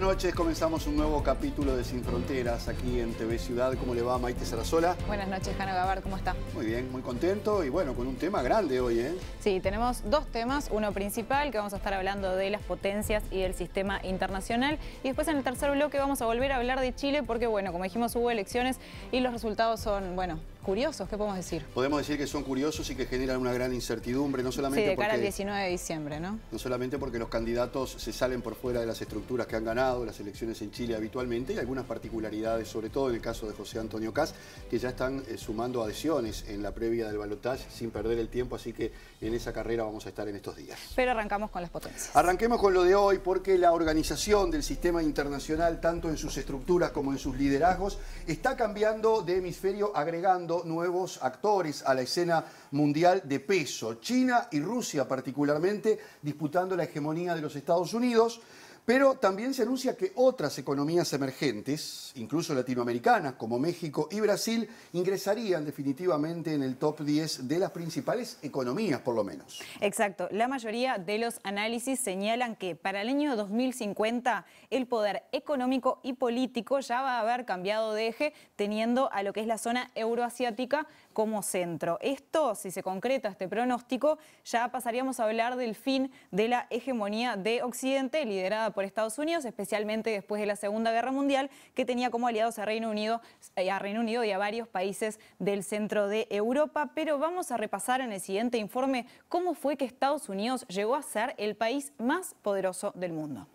noches, comenzamos un nuevo capítulo de Sin Fronteras aquí en TV Ciudad. ¿Cómo le va, Maite Sarasola? Buenas noches, Jano Gabart, ¿cómo está? Muy bien, muy contento y bueno, con un tema grande hoy, ¿eh? Sí, tenemos dos temas, uno principal, que vamos a estar hablando de las potencias y del sistema internacional, y después en el tercer bloque vamos a volver a hablar de Chile porque, bueno, como dijimos, hubo elecciones y los resultados son, bueno, curiosos, ¿qué podemos decir? Podemos decir que son curiosos y que generan una gran incertidumbre, no solamente sí, de cara porque, al 19 de diciembre, ¿no? No solamente porque los candidatos se salen por fuera de las estructuras que han ganado las elecciones en Chile habitualmente, y algunas particularidades, sobre todo en el caso de José Antonio Kast, que ya están sumando adhesiones en la previa del balotaje sin perder el tiempo, así que en esa carrera vamos a estar en estos días. Pero arrancamos con las potencias. Arranquemos con lo de hoy, porque la organización del sistema internacional, tanto en sus estructuras como en sus liderazgos, está cambiando de hemisferio, agregando nuevos actores a la escena mundial de peso. China y Rusia particularmente disputando la hegemonía de los Estados Unidos, pero también se anuncia que otras economías emergentes, incluso latinoamericanas, como México y Brasil, ingresarían definitivamente en el top 10 de las principales economías, por lo menos. Exacto. La mayoría de los análisis señalan que para el año 2050 el poder económico y político ya va a haber cambiado de eje, teniendo a lo que es la zona euroasiática como centro. Esto, si se concreta este pronóstico, ya pasaríamos a hablar del fin de la hegemonía de Occidente, liderada por Estados Unidos, especialmente después de la Segunda Guerra Mundial, que tenía como aliados a Reino Unido y a varios países del centro de Europa. Pero vamos a repasar en el siguiente informe cómo fue que Estados Unidos llegó a ser el país más poderoso del mundo.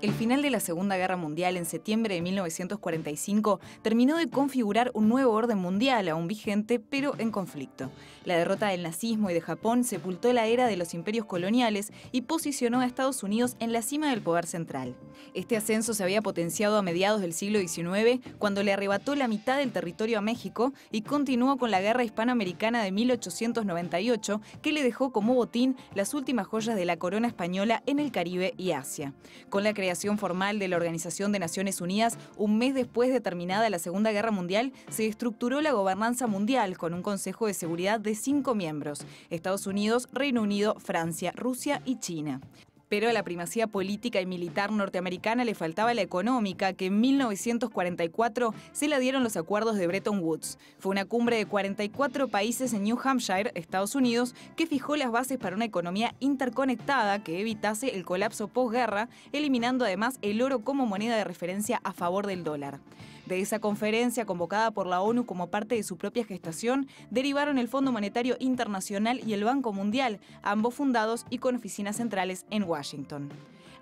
El final de la Segunda Guerra Mundial en septiembre de 1945 terminó de configurar un nuevo orden mundial aún vigente, pero en conflicto. La derrota del nazismo y de Japón sepultó la era de los imperios coloniales y posicionó a Estados Unidos en la cima del poder central. Este ascenso se había potenciado a mediados del siglo XIX, cuando le arrebató la mitad del territorio a México, y continuó con la Guerra Hispanoamericana de 1898, que le dejó como botín las últimas joyas de la corona española en el Caribe y Asia. Con la creación formal de la Organización de Naciones Unidas, un mes después de terminada la Segunda Guerra Mundial, se estructuró la gobernanza mundial con un Consejo de Seguridad de 5 miembros: Estados Unidos, Reino Unido, Francia, Rusia y China. Pero a la primacía política y militar norteamericana le faltaba la económica, que en 1944 se la dieron los acuerdos de Bretton Woods. Fue una cumbre de 44 países en New Hampshire, Estados Unidos, que fijó las bases para una economía interconectada que evitase el colapso posguerra, eliminando además el oro como moneda de referencia a favor del dólar. De esa conferencia, convocada por la ONU como parte de su propia gestación, derivaron el Fondo Monetario Internacional y el Banco Mundial, ambos fundados y con oficinas centrales en Washington.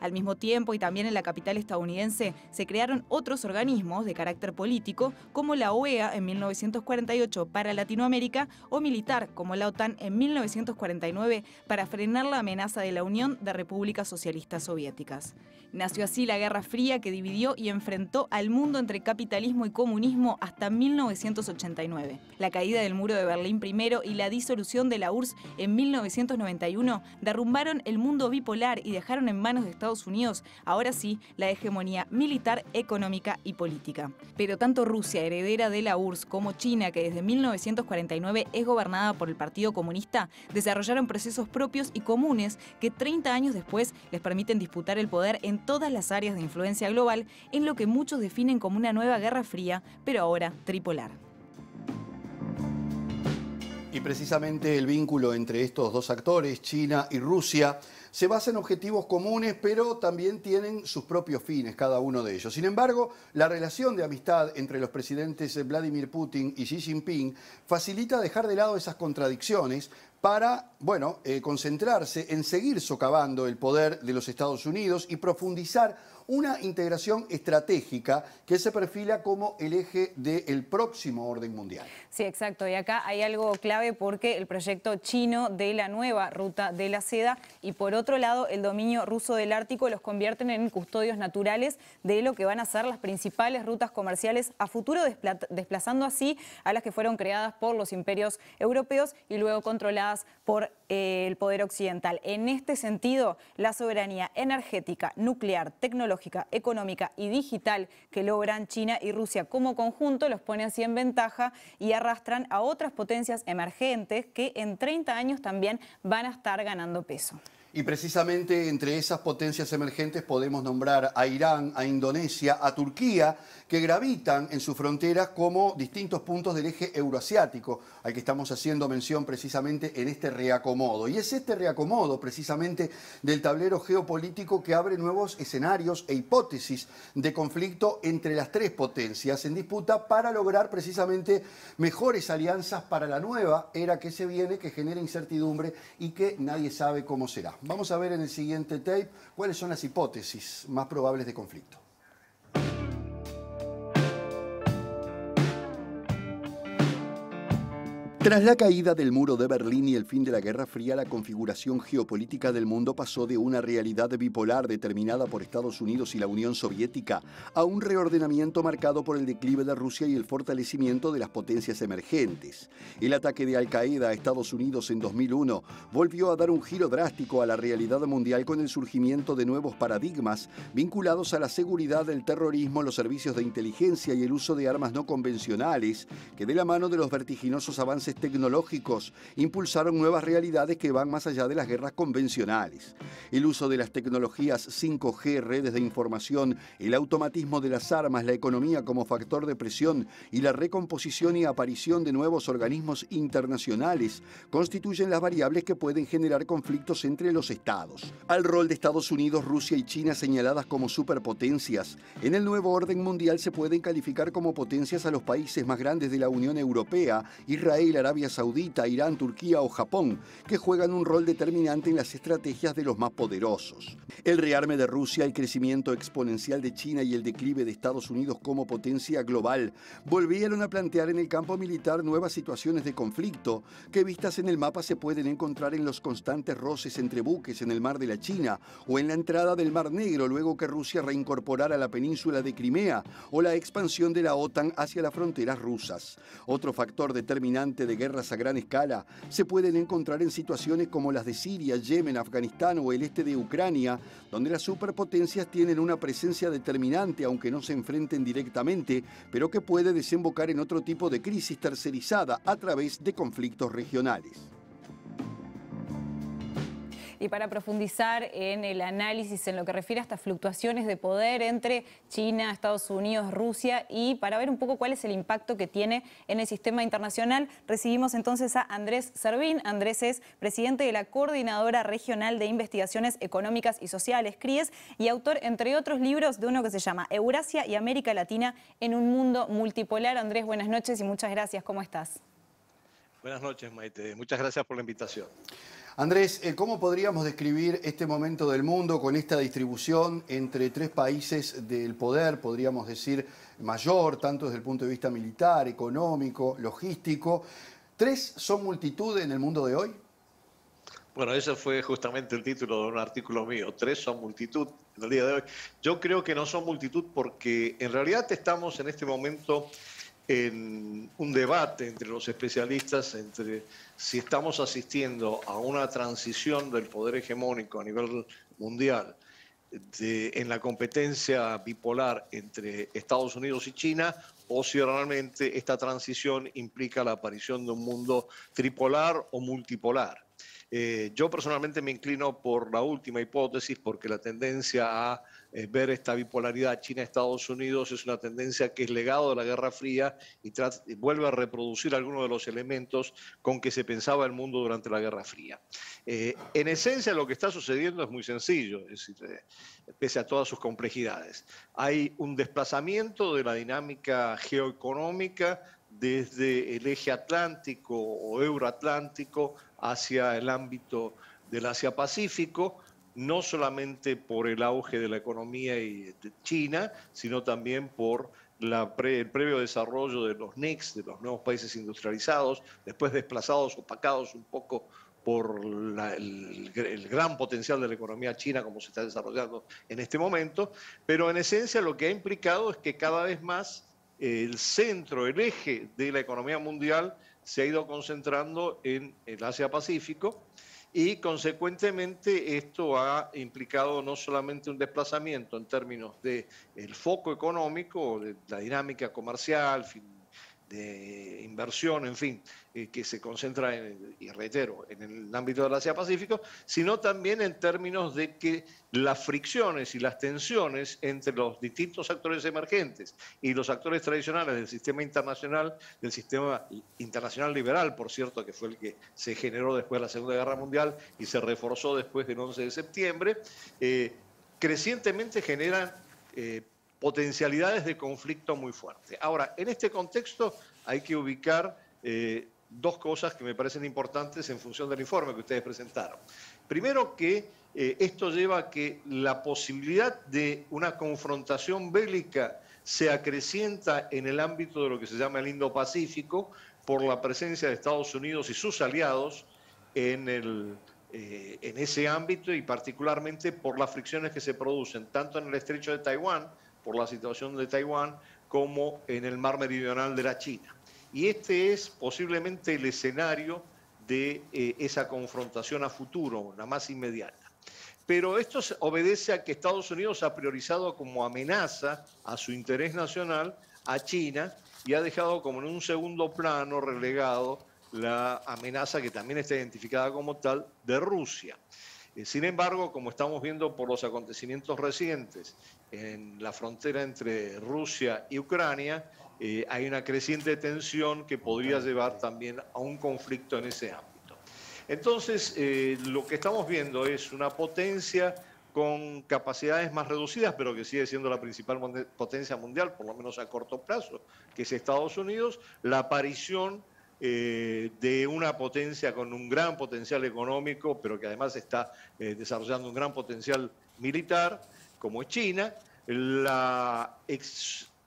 Al mismo tiempo, y también en la capital estadounidense, se crearon otros organismos de carácter político, como la OEA en 1948 para Latinoamérica, o militar, como la OTAN en 1949 para frenar la amenaza de la Unión de Repúblicas Socialistas Soviéticas. Nació así la Guerra Fría, que dividió y enfrentó al mundo entre capitalismo y comunismo hasta 1989. La caída del muro de Berlín primero y la disolución de la URSS en 1991 derrumbaron el mundo bipolar y dejaron en manos de Estados Unidos, ahora sí, la hegemonía militar, económica y política. Pero tanto Rusia, heredera de la URSS, como China, que desde 1949 es gobernada por el Partido Comunista, desarrollaron procesos propios y comunes que 30 años después les permiten disputar el poder en todas las áreas de influencia global, en lo que muchos definen como una nueva Guerra Fría, pero ahora tripolar. Y precisamente el vínculo entre estos dos actores, China y Rusia, se basa en objetivos comunes, pero también tienen sus propios fines, cada uno de ellos. Sin embargo, la relación de amistad entre los presidentes Vladimir Putin y Xi Jinping facilita dejar de lado esas contradicciones para, concentrarse en seguir socavando el poder de los Estados Unidos y profundizar una integración estratégica que se perfila como el eje del próximo orden mundial. Sí, exacto. Y acá hay algo clave, porque el proyecto chino de la nueva ruta de la seda, y por otro otro lado, el dominio ruso del Ártico los convierten en custodios naturales de lo que van a ser las principales rutas comerciales a futuro, desplazando así a las que fueron creadas por los imperios europeos y luego controladas por el poder occidental. En este sentido, la soberanía energética, nuclear, tecnológica, económica y digital que logran China y Rusia como conjunto los pone así en ventaja y arrastran a otras potencias emergentes que en 30 años también van a estar ganando peso. Y precisamente entre esas potencias emergentes podemos nombrar a Irán, a Indonesia, a Turquía, que gravitan en sus fronteras como distintos puntos del eje euroasiático, al que estamos haciendo mención precisamente en este reacomodo. Y es este reacomodo precisamente del tablero geopolítico que abre nuevos escenarios e hipótesis de conflicto entre las tres potencias en disputa para lograr precisamente mejores alianzas para la nueva era que se viene, que genera incertidumbre y que nadie sabe cómo será. Vamos a ver en el siguiente tape cuáles son las hipótesis más probables de conflicto. Tras la caída del muro de Berlín y el fin de la Guerra Fría, la configuración geopolítica del mundo pasó de una realidad bipolar determinada por Estados Unidos y la Unión Soviética a un reordenamiento marcado por el declive de Rusia y el fortalecimiento de las potencias emergentes. El ataque de Al-Qaeda a Estados Unidos en 2001 volvió a dar un giro drástico a la realidad mundial con el surgimiento de nuevos paradigmas vinculados a la seguridad, el terrorismo, los servicios de inteligencia y el uso de armas no convencionales, que de la mano de los vertiginosos avances tecnológicos impulsaron nuevas realidades que van más allá de las guerras convencionales. El uso de las tecnologías 5G, redes de información, el automatismo de las armas, la economía como factor de presión y la recomposición y aparición de nuevos organismos internacionales constituyen las variables que pueden generar conflictos entre los estados. Al rol de Estados Unidos, Rusia y China señaladas como superpotencias, en el nuevo orden mundial se pueden calificar como potencias a los países más grandes de la Unión Europea, Israel, Arabia Saudita, Irán, Turquía o Japón, que juegan un rol determinante en las estrategias de los más poderosos. El rearme de Rusia, el crecimiento exponencial de China y el declive de Estados Unidos como potencia global volvieron a plantear en el campo militar nuevas situaciones de conflicto que vistas en el mapa se pueden encontrar en los constantes roces entre buques en el mar de la China o en la entrada del Mar Negro luego que Rusia reincorporara la península de Crimea o la expansión de la OTAN hacia las fronteras rusas. Otro factor determinante de guerras a gran escala se pueden encontrar en situaciones como las de Siria, Yemen, Afganistán o el este de Ucrania, donde las superpotencias tienen una presencia determinante aunque no se enfrenten directamente, pero que puede desembocar en otro tipo de crisis tercerizada a través de conflictos regionales. Y para profundizar en el análisis en lo que refiere a estas fluctuaciones de poder entre China, Estados Unidos, Rusia y para ver un poco cuál es el impacto que tiene en el sistema internacional, recibimos entonces a Andrés Servín. Andrés es presidente de la Coordinadora Regional de Investigaciones Económicas y Sociales, CRIES, y autor, entre otros libros, de uno que se llama Eurasia y América Latina en un mundo multipolar. Andrés, buenas noches y muchas gracias. ¿Cómo estás? Buenas noches, Maite. Muchas gracias por la invitación. Andrés, ¿cómo podríamos describir este momento del mundo con esta distribución entre tres países del poder, podríamos decir, mayor, tanto desde el punto de vista militar, económico, logístico? ¿Tres son multitud en el mundo de hoy? Bueno, ese fue justamente el título de un artículo mío. Tres son multitud en el día de hoy. Yo creo que no son multitud porque en realidad estamos en este momento en un debate entre los especialistas entre si estamos asistiendo a una transición del poder hegemónico a nivel mundial en la competencia bipolar entre Estados Unidos y China o si realmente esta transición implica la aparición de un mundo tripolar o multipolar. Yo personalmente me inclino por la última hipótesis porque la tendencia a ver esta bipolaridad China-Estados Unidos es una tendencia que es legado de la Guerra Fría y vuelve a reproducir algunos de los elementos con que se pensaba el mundo durante la Guerra Fría. En esencia lo que está sucediendo es muy sencillo, es decir, pese a todas sus complejidades. Hay un desplazamiento de la dinámica geoeconómica desde el eje atlántico o euroatlántico hacia el ámbito del Asia-Pacífico, no solamente por el auge de la economía de China, sino también por el previo desarrollo de los NICs, de los nuevos países industrializados, después desplazados, opacados un poco por el gran potencial de la economía china como se está desarrollando en este momento, pero en esencia lo que ha implicado es que cada vez más el centro, el eje de la economía mundial se ha ido concentrando en el Asia-Pacífico y consecuentemente esto ha implicado no solamente un desplazamiento en términos del foco económico, de la dinámica comercial, de inversión, en fin, que se concentra, y reitero, en el ámbito del Asia-Pacífico, sino también en términos de que las fricciones y las tensiones entre los distintos actores emergentes y los actores tradicionales del sistema internacional liberal, por cierto, que fue el que se generó después de la Segunda Guerra Mundial y se reforzó después del 11 de septiembre, crecientemente generan potencialidades de conflicto muy fuertes. Ahora, en este contexto hay que ubicar dos cosas que me parecen importantes en función del informe que ustedes presentaron. Primero, que esto lleva a que la posibilidad de una confrontación bélica se acrecienta en el ámbito de lo que se llama el Indo-Pacífico por la presencia de Estados Unidos y sus aliados en ese ámbito y particularmente por las fricciones que se producen tanto en el estrecho de Taiwán, por la situación de Taiwán, como en el mar meridional de la China. Y este es posiblemente el escenario de esa confrontación a futuro, la más inmediata. Pero esto obedece a que Estados Unidos ha priorizado como amenaza a su interés nacional a China y ha dejado como en un segundo plano relegado la amenaza que también está identificada como tal de Rusia. Sin embargo, como estamos viendo por los acontecimientos recientes en la frontera entre Rusia y Ucrania, hay una creciente tensión que podría llevar también a un conflicto en ese ámbito. Entonces, lo que estamos viendo es una potencia con capacidades más reducidas, pero que sigue siendo la principal potencia mundial, por lo menos a corto plazo, que es Estados Unidos, la aparición de una potencia con un gran potencial económico, pero que además está desarrollando un gran potencial militar, como es China, la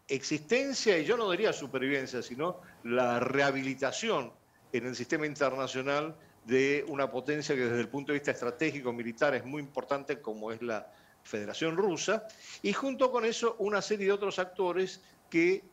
existencia, y yo no diría supervivencia, sino la rehabilitación en el sistema internacional de una potencia que desde el punto de vista estratégico militar es muy importante, como es la Federación Rusa, y junto con eso una serie de otros actores que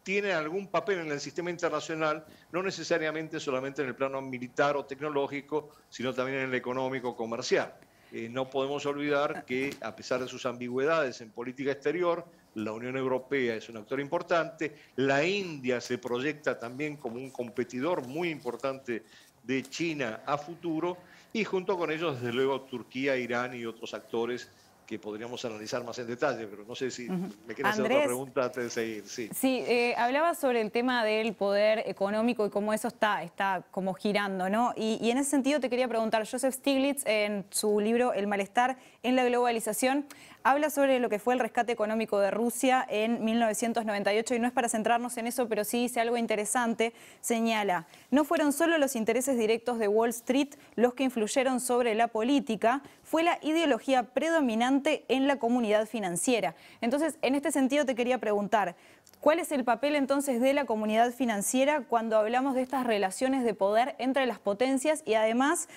tienen algún papel en el sistema internacional, no necesariamente solamente en el plano militar o tecnológico, sino también en el económico comercial. No podemos olvidar que, a pesar de sus ambigüedades en política exterior, la Unión Europea es un actor importante, la India se proyecta también como un competidor muy importante de China a futuro, y junto con ellos, desde luego, Turquía, Irán y otros actores que podríamos analizar más en detalle, pero no sé si me quieren hacer otra pregunta antes de seguir. Sí, sí, hablaba sobre el tema del poder económico y cómo eso está como girando, ¿no? Y en ese sentido te quería preguntar, Joseph Stiglitz, en su libro El malestar en la globalización, habla sobre lo que fue el rescate económico de Rusia en 1998, y no es para centrarnos en eso, pero sí dice algo interesante. Señala, no fueron solo los intereses directos de Wall Street los que influyeron sobre la política, fue la ideología predominante en la comunidad financiera. Entonces, en este sentido te quería preguntar, ¿cuál es el papel entonces de la comunidad financiera cuando hablamos de estas relaciones de poder entre las potencias? Y además,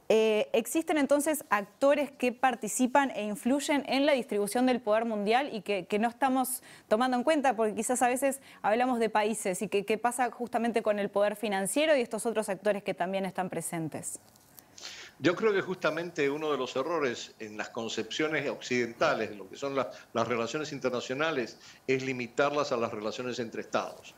¿existen entonces actores que participan e influyen en la distribución del poder mundial y que no estamos tomando en cuenta? Porque quizás a veces hablamos de países y qué pasa justamente con el poder financiero y estos otros actores que también están presentes. Yo creo que justamente uno de los errores en las concepciones occidentales de lo que son las relaciones internacionales es limitarlas a las relaciones entre estados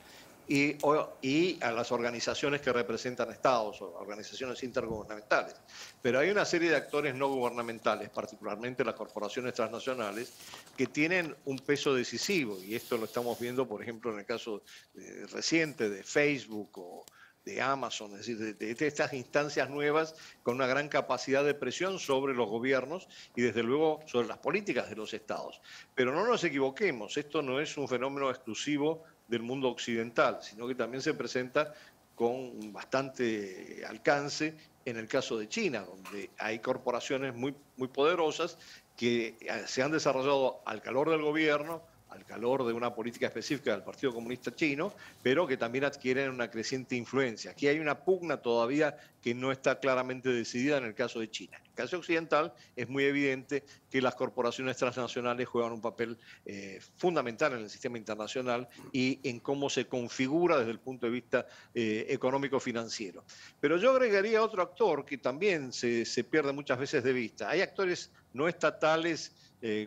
y a las organizaciones que representan estados o organizaciones intergubernamentales. Pero hay una serie de actores no gubernamentales, particularmente las corporaciones transnacionales, que tienen un peso decisivo, y esto lo estamos viendo, por ejemplo, en el caso reciente de Facebook o de Amazon, es decir, de estas instancias nuevas con una gran capacidad de presión sobre los gobiernos y desde luego sobre las políticas de los estados. Pero no nos equivoquemos, esto no es un fenómeno exclusivo del mundo occidental, sino que también se presenta con bastante alcance en el caso de China, donde hay corporaciones muy poderosas que se han desarrollado al calor del gobierno, al calor de una política específica del Partido Comunista Chino, pero que también adquieren una creciente influencia. Aquí hay una pugna todavía que no está claramente decidida en el caso de China. En el caso occidental es muy evidente que las corporaciones transnacionales juegan un papel fundamental en el sistema internacional y en cómo se configura desde el punto de vista económico-financiero. Pero yo agregaría otro actor que también se pierde muchas veces de vista. Hay actores no estatales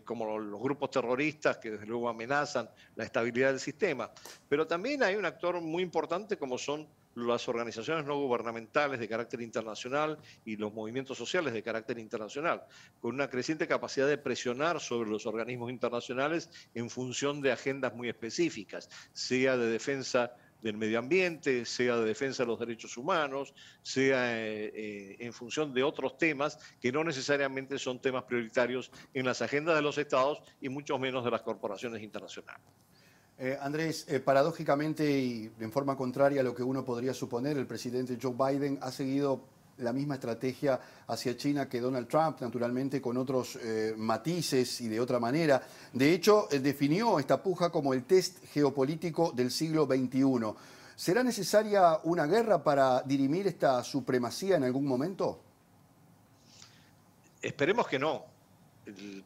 como los grupos terroristas que desde luego amenazan la estabilidad del sistema, pero también hay un actor muy importante como son las organizaciones no gubernamentales de carácter internacional y los movimientos sociales de carácter internacional, con una creciente capacidad de presionar sobre los organismos internacionales en función de agendas muy específicas, sea de defensa del medio ambiente, sea de defensa de los derechos humanos, sea en función de otros temas que no necesariamente son temas prioritarios en las agendas de los estados y mucho menos de las corporaciones internacionales. Andrés, paradójicamente y en forma contraria a lo que uno podría suponer, el presidente Joe Biden ha seguido la misma estrategia hacia China que Donald Trump, naturalmente con otros matices y de otra manera. De hecho, definió esta puja como el test geopolítico del siglo XXI. ¿Será necesaria una guerra para dirimir esta supremacía en algún momento? Esperemos que no,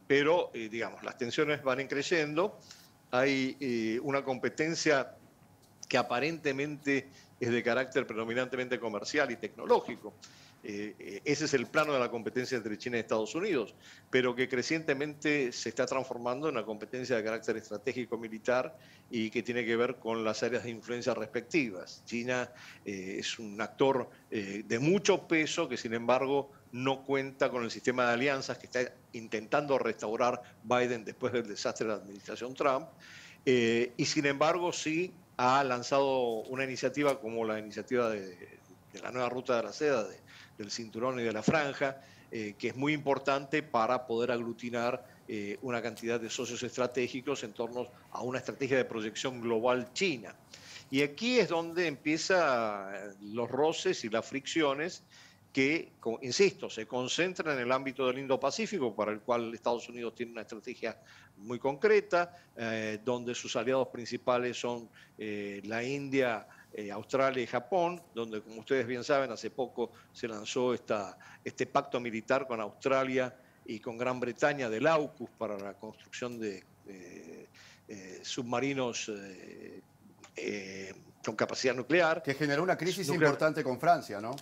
pero digamos, las tensiones van creciendo. Hay una competencia que aparentemente es de carácter predominantemente comercial y tecnológico. Ese es el plano de la competencia entre China y Estados Unidos, pero que crecientemente se está transformando en una competencia de carácter estratégico militar y que tiene que ver con las áreas de influencia respectivas. China es un actor de mucho peso que, sin embargo, no cuenta con el sistema de alianzas que está intentando restaurar Biden después del desastre de la administración Trump, y sin embargo sí ha lanzado una iniciativa como la iniciativa de la nueva ruta de la seda, del cinturón y de la franja, que es muy importante para poder aglutinar una cantidad de socios estratégicos en torno a una estrategia de proyección global china. Y aquí es donde empiezan los roces y las fricciones que, insisto, se concentran en el ámbito del Indo-Pacífico, para el cual Estados Unidos tiene una estrategia muy concreta, donde sus aliados principales son la India, Australia y Japón, donde, como ustedes bien saben, hace poco se lanzó este pacto militar con Australia y con Gran Bretaña del AUKUS para la construcción de submarinos con capacidad nuclear. Que generó una crisis importante con Francia, ¿no?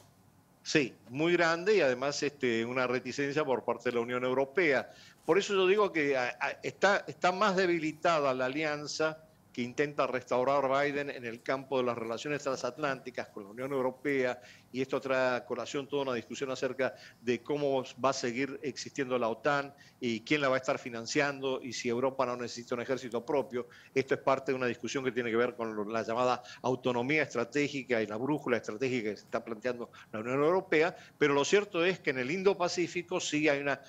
Sí, muy grande y además una reticencia por parte de la Unión Europea. Por eso yo digo que está más debilitada la alianza que intenta restaurar Biden en el campo de las relaciones transatlánticas con la Unión Europea, y esto trae a colación toda una discusión acerca de cómo va a seguir existiendo la OTAN y quién la va a estar financiando y si Europa no necesita un ejército propio. Esto es parte de una discusión que tiene que ver con la llamada autonomía estratégica y la brújula estratégica que se está planteando la Unión Europea, pero lo cierto es que en el Indo-Pacífico sí hay una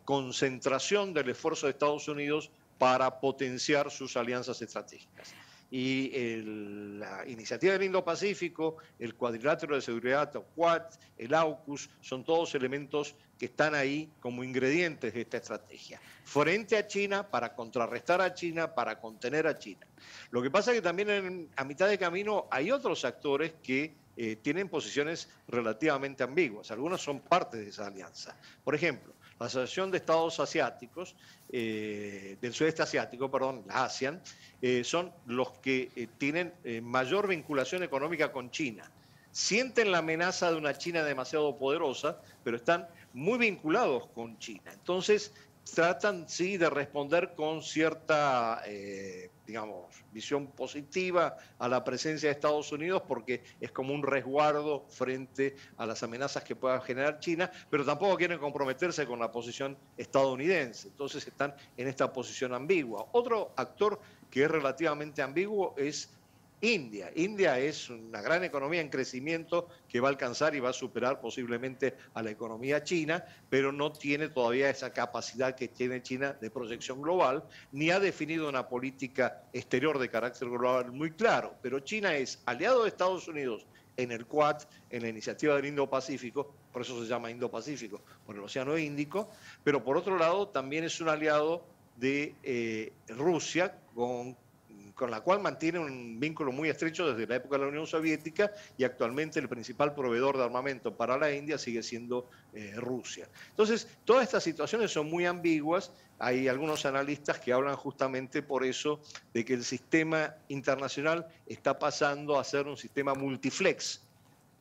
concentración del esfuerzo de Estados Unidos para potenciar sus alianzas estratégicas. Y la iniciativa del Indo-Pacífico, el cuadrilátero de seguridad, o Quad, el AUKUS, son todos elementos que están ahí como ingredientes de esta estrategia. Frente a China, para contrarrestar a China, para contener a China. Lo que pasa es que también a mitad de camino hay otros actores que tienen posiciones relativamente ambiguas. Algunos son parte de esa alianza. Por ejemplo, la Asociación de Estados Asiáticos, del Sudeste Asiático, perdón, la ASEAN, son los que tienen mayor vinculación económica con China. Sienten la amenaza de una China demasiado poderosa, pero están muy vinculados con China. Entonces, tratan, sí, de responder con cierta, digamos, visión positiva a la presencia de Estados Unidos, porque es como un resguardo frente a las amenazas que pueda generar China, pero tampoco quieren comprometerse con la posición estadounidense. Entonces están en esta posición ambigua. Otro actor que es relativamente ambiguo es India. India es una gran economía en crecimiento que va a alcanzar y va a superar posiblemente a la economía china, pero no tiene todavía esa capacidad que tiene China de proyección global, ni ha definido una política exterior de carácter global muy claro. Pero China es aliado de Estados Unidos en el Quad, en la iniciativa del Indo-Pacífico, por eso se llama Indo-Pacífico, por el Océano Índico, pero por otro lado también es un aliado de Rusia con con la cual mantiene un vínculo muy estrecho desde la época de la Unión Soviética, y actualmente el principal proveedor de armamento para la India sigue siendo Rusia. Entonces, todas estas situaciones son muy ambiguas. Hay algunos analistas que hablan justamente por eso de que el sistema internacional está pasando a ser un sistema multiflex,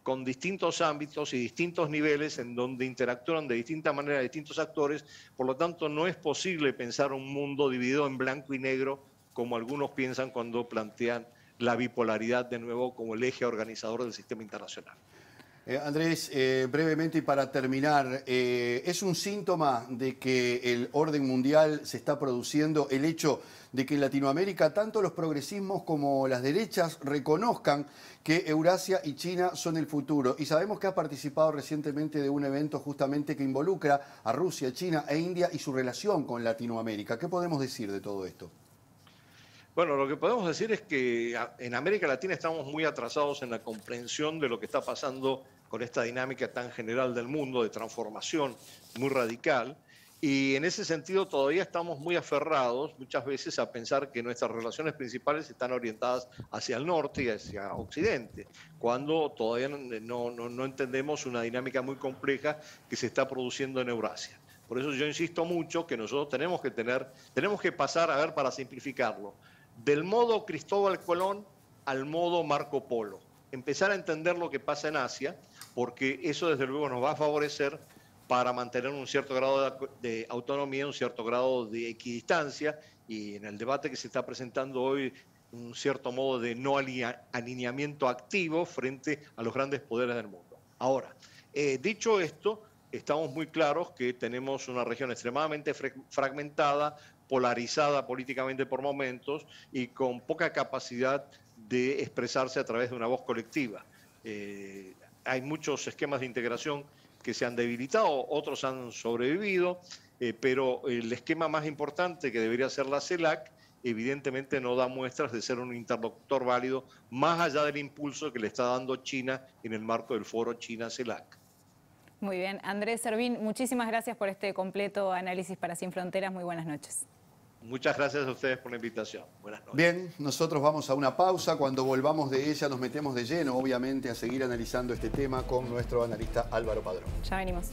con distintos ámbitos y distintos niveles en donde interactúan de distinta manera distintos actores. Por lo tanto, no es posible pensar un mundo dividido en blanco y negro, como algunos piensan cuando plantean la bipolaridad de nuevo como el eje organizador del sistema internacional. Andrés, brevemente y para terminar, ¿es un síntoma de que el orden mundial se está produciendo el hecho de que en Latinoamérica tanto los progresismos como las derechas reconozcan que Eurasia y China son el futuro? Y sabemos que ha participado recientemente de un evento justamente que involucra a Rusia, China e India y su relación con Latinoamérica. ¿Qué podemos decir de todo esto? Bueno, lo que podemos decir es que en América Latina estamos muy atrasados en la comprensión de lo que está pasando con esta dinámica tan general del mundo, de transformación muy radical. Y en ese sentido todavía estamos muy aferrados muchas veces a pensar que nuestras relaciones principales están orientadas hacia el norte y hacia Occidente, cuando todavía no entendemos una dinámica muy compleja que se está produciendo en Eurasia. Por eso yo insisto mucho que nosotros tenemos que pasar, a ver, para simplificarlo, del modo Cristóbal Colón al modo Marco Polo. Empezar a entender lo que pasa en Asia, porque eso desde luego nos va a favorecer para mantener un cierto grado de autonomía, un cierto grado de equidistancia, y en el debate que se está presentando hoy, un cierto modo de no alineamiento activo frente a los grandes poderes del mundo. Ahora, dicho esto, estamos muy claros que tenemos una región extremadamente fragmentada, polarizada políticamente por momentos y con poca capacidad de expresarse a través de una voz colectiva. Hay muchos esquemas de integración que se han debilitado, otros han sobrevivido, pero el esquema más importante, que debería ser la CELAC, evidentemente no da muestras de ser un interlocutor válido, más allá del impulso que le está dando China en el marco del foro China-CELAC. Muy bien. Andrés Servín, muchísimas gracias por este completo análisis para Sin Fronteras. Muy buenas noches. Muchas gracias a ustedes por la invitación. Buenas noches. Bien, nosotros vamos a una pausa. Cuando volvamos de ella nos metemos de lleno, obviamente, a seguir analizando este tema con nuestro analista Álvaro Padrón. Ya venimos.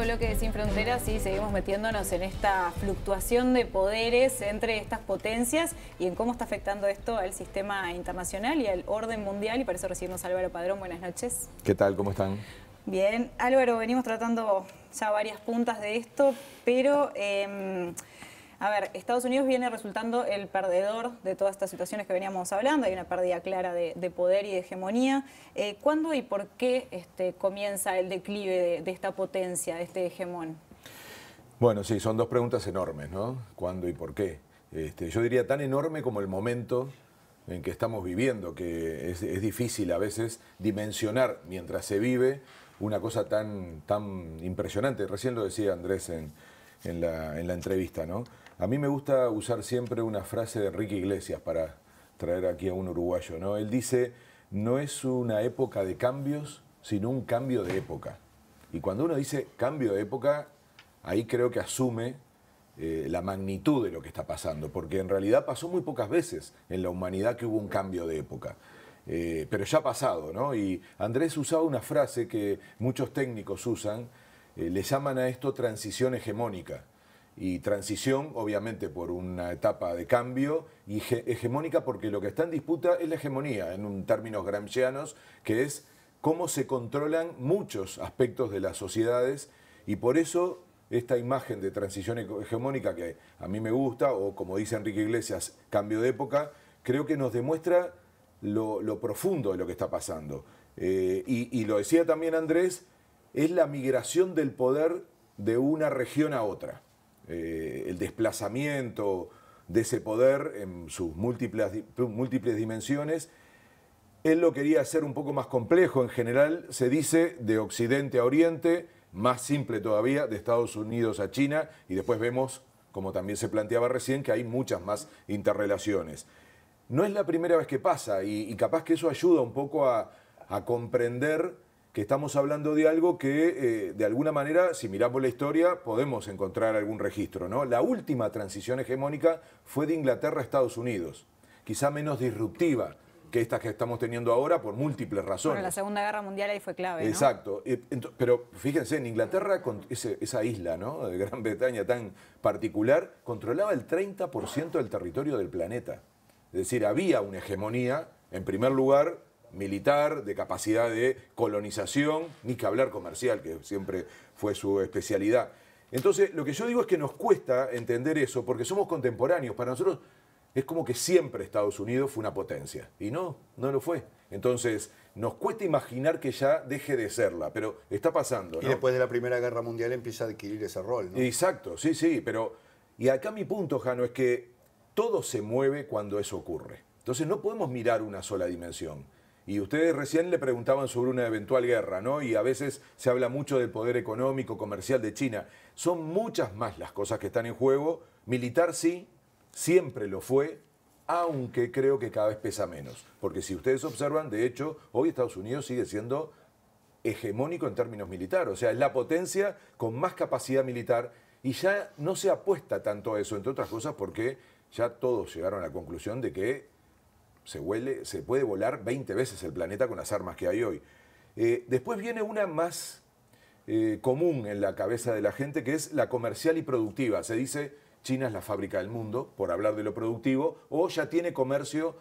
Bloque de Sin Fronteras, y seguimos metiéndonos en esta fluctuación de poderes entre estas potencias y en cómo está afectando esto al sistema internacional y al orden mundial, y por eso recibimos a Álvaro Padrón. Buenas noches. ¿Qué tal? ¿Cómo están? Bien, Álvaro, venimos tratando ya varias puntas de esto, pero a ver, Estados Unidos viene resultando el perdedor de todas estas situaciones que veníamos hablando. Hay una pérdida clara de poder y de hegemonía. ¿Cuándo y por qué comienza el declive de esta potencia, de este hegemón? Bueno, sí, son dos preguntas enormes, ¿no? ¿Cuándo y por qué? Yo diría tan enorme como el momento en que estamos viviendo, que es difícil a veces dimensionar mientras se vive una cosa tan impresionante. Recién lo decía Andrés en la entrevista, ¿no? A mí me gusta usar siempre una frase de Enrique Iglesias para traer aquí a un uruguayo, ¿no? Él dice, no es una época de cambios, sino un cambio de época. Y cuando uno dice cambio de época, ahí creo que asume la magnitud de lo que está pasando, porque en realidad pasó muy pocas veces en la humanidad que hubo un cambio de época. Pero ya ha pasado, ¿no? Y Andrés usaba una frase que muchos técnicos usan, le llaman a esto transición hegemónica. Y transición, obviamente, por una etapa de cambio, y hegemónica porque lo que está en disputa es la hegemonía, en términos gramscianos, que es cómo se controlan muchos aspectos de las sociedades, y por eso esta imagen de transición hegemónica que a mí me gusta, o como dice Enrique Iglesias, cambio de época, creo que nos demuestra lo profundo de lo que está pasando. Y lo decía también Andrés, es la migración del poder de una región a otra. El desplazamiento de ese poder en sus múltiples dimensiones, Él lo quería hacer un poco más complejo. En general se dice de Occidente a Oriente, más simple todavía, de Estados Unidos a China, y después vemos, como también se planteaba recién, que hay muchas más interrelaciones. No es la primera vez que pasa, y capaz que eso ayuda un poco a comprender que estamos hablando de algo que, de alguna manera, si miramos la historia, podemos encontrar algún registro, ¿no? La última transición hegemónica fue de Inglaterra a Estados Unidos, quizá menos disruptiva que estas que estamos teniendo ahora por múltiples razones. Bueno, la Segunda Guerra Mundial ahí fue clave, ¿no? Exacto. Pero fíjense, en Inglaterra, con esa isla, ¿no?, de Gran Bretaña tan particular, controlaba el 30% del territorio del planeta. Es decir, había una hegemonía, en primer lugar, militar, de capacidad de colonización, ni que hablar comercial, que siempre fue su especialidad. Entonces, lo que yo digo es que nos cuesta entender eso, porque somos contemporáneos. Para nosotros es como que siempre Estados Unidos fue una potencia, y no lo fue. Entonces, nos cuesta imaginar que ya deje de serla, pero está pasando, ¿no? Y después de la Primera Guerra Mundial empieza a adquirir ese rol, ¿no? Exacto, sí, pero... Y acá mi punto, Jano, es que todo se mueve cuando eso ocurre. Entonces no podemos mirar una sola dimensión. Y ustedes recién le preguntaban sobre una eventual guerra, ¿no? Y a veces se habla mucho del poder económico, comercial de China. Son muchas más las cosas que están en juego. Militar sí, siempre lo fue, aunque creo que cada vez pesa menos. Porque si ustedes observan, de hecho, hoy Estados Unidos sigue siendo hegemónico en términos militares. O sea, es la potencia con más capacidad militar y ya no se apuesta tanto a eso, entre otras cosas porque ya todos llegaron a la conclusión de que se puede volar 20 veces el planeta con las armas que hay hoy. Después viene una más común en la cabeza de la gente, que es la comercial y productiva. Se dice, China es la fábrica del mundo, por hablar de lo productivo, o ya tiene comercio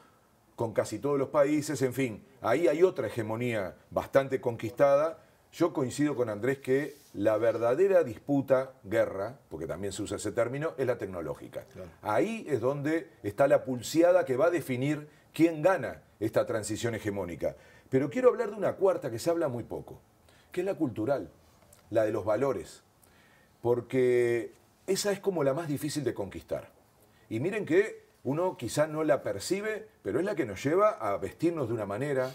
con casi todos los países, en fin. Ahí hay otra hegemonía bastante conquistada. Yo coincido con Andrés que la verdadera disputa, guerra, porque también se usa ese término, es la tecnológica. Claro. Ahí es donde está la pulseada que va a definir quién gana esta transición hegemónica. Pero quiero hablar de una cuarta que se habla muy poco, que es la cultural, la de los valores, porque esa es como la más difícil de conquistar. Y miren que uno quizá no la percibe, pero es la que nos lleva a vestirnos de una manera,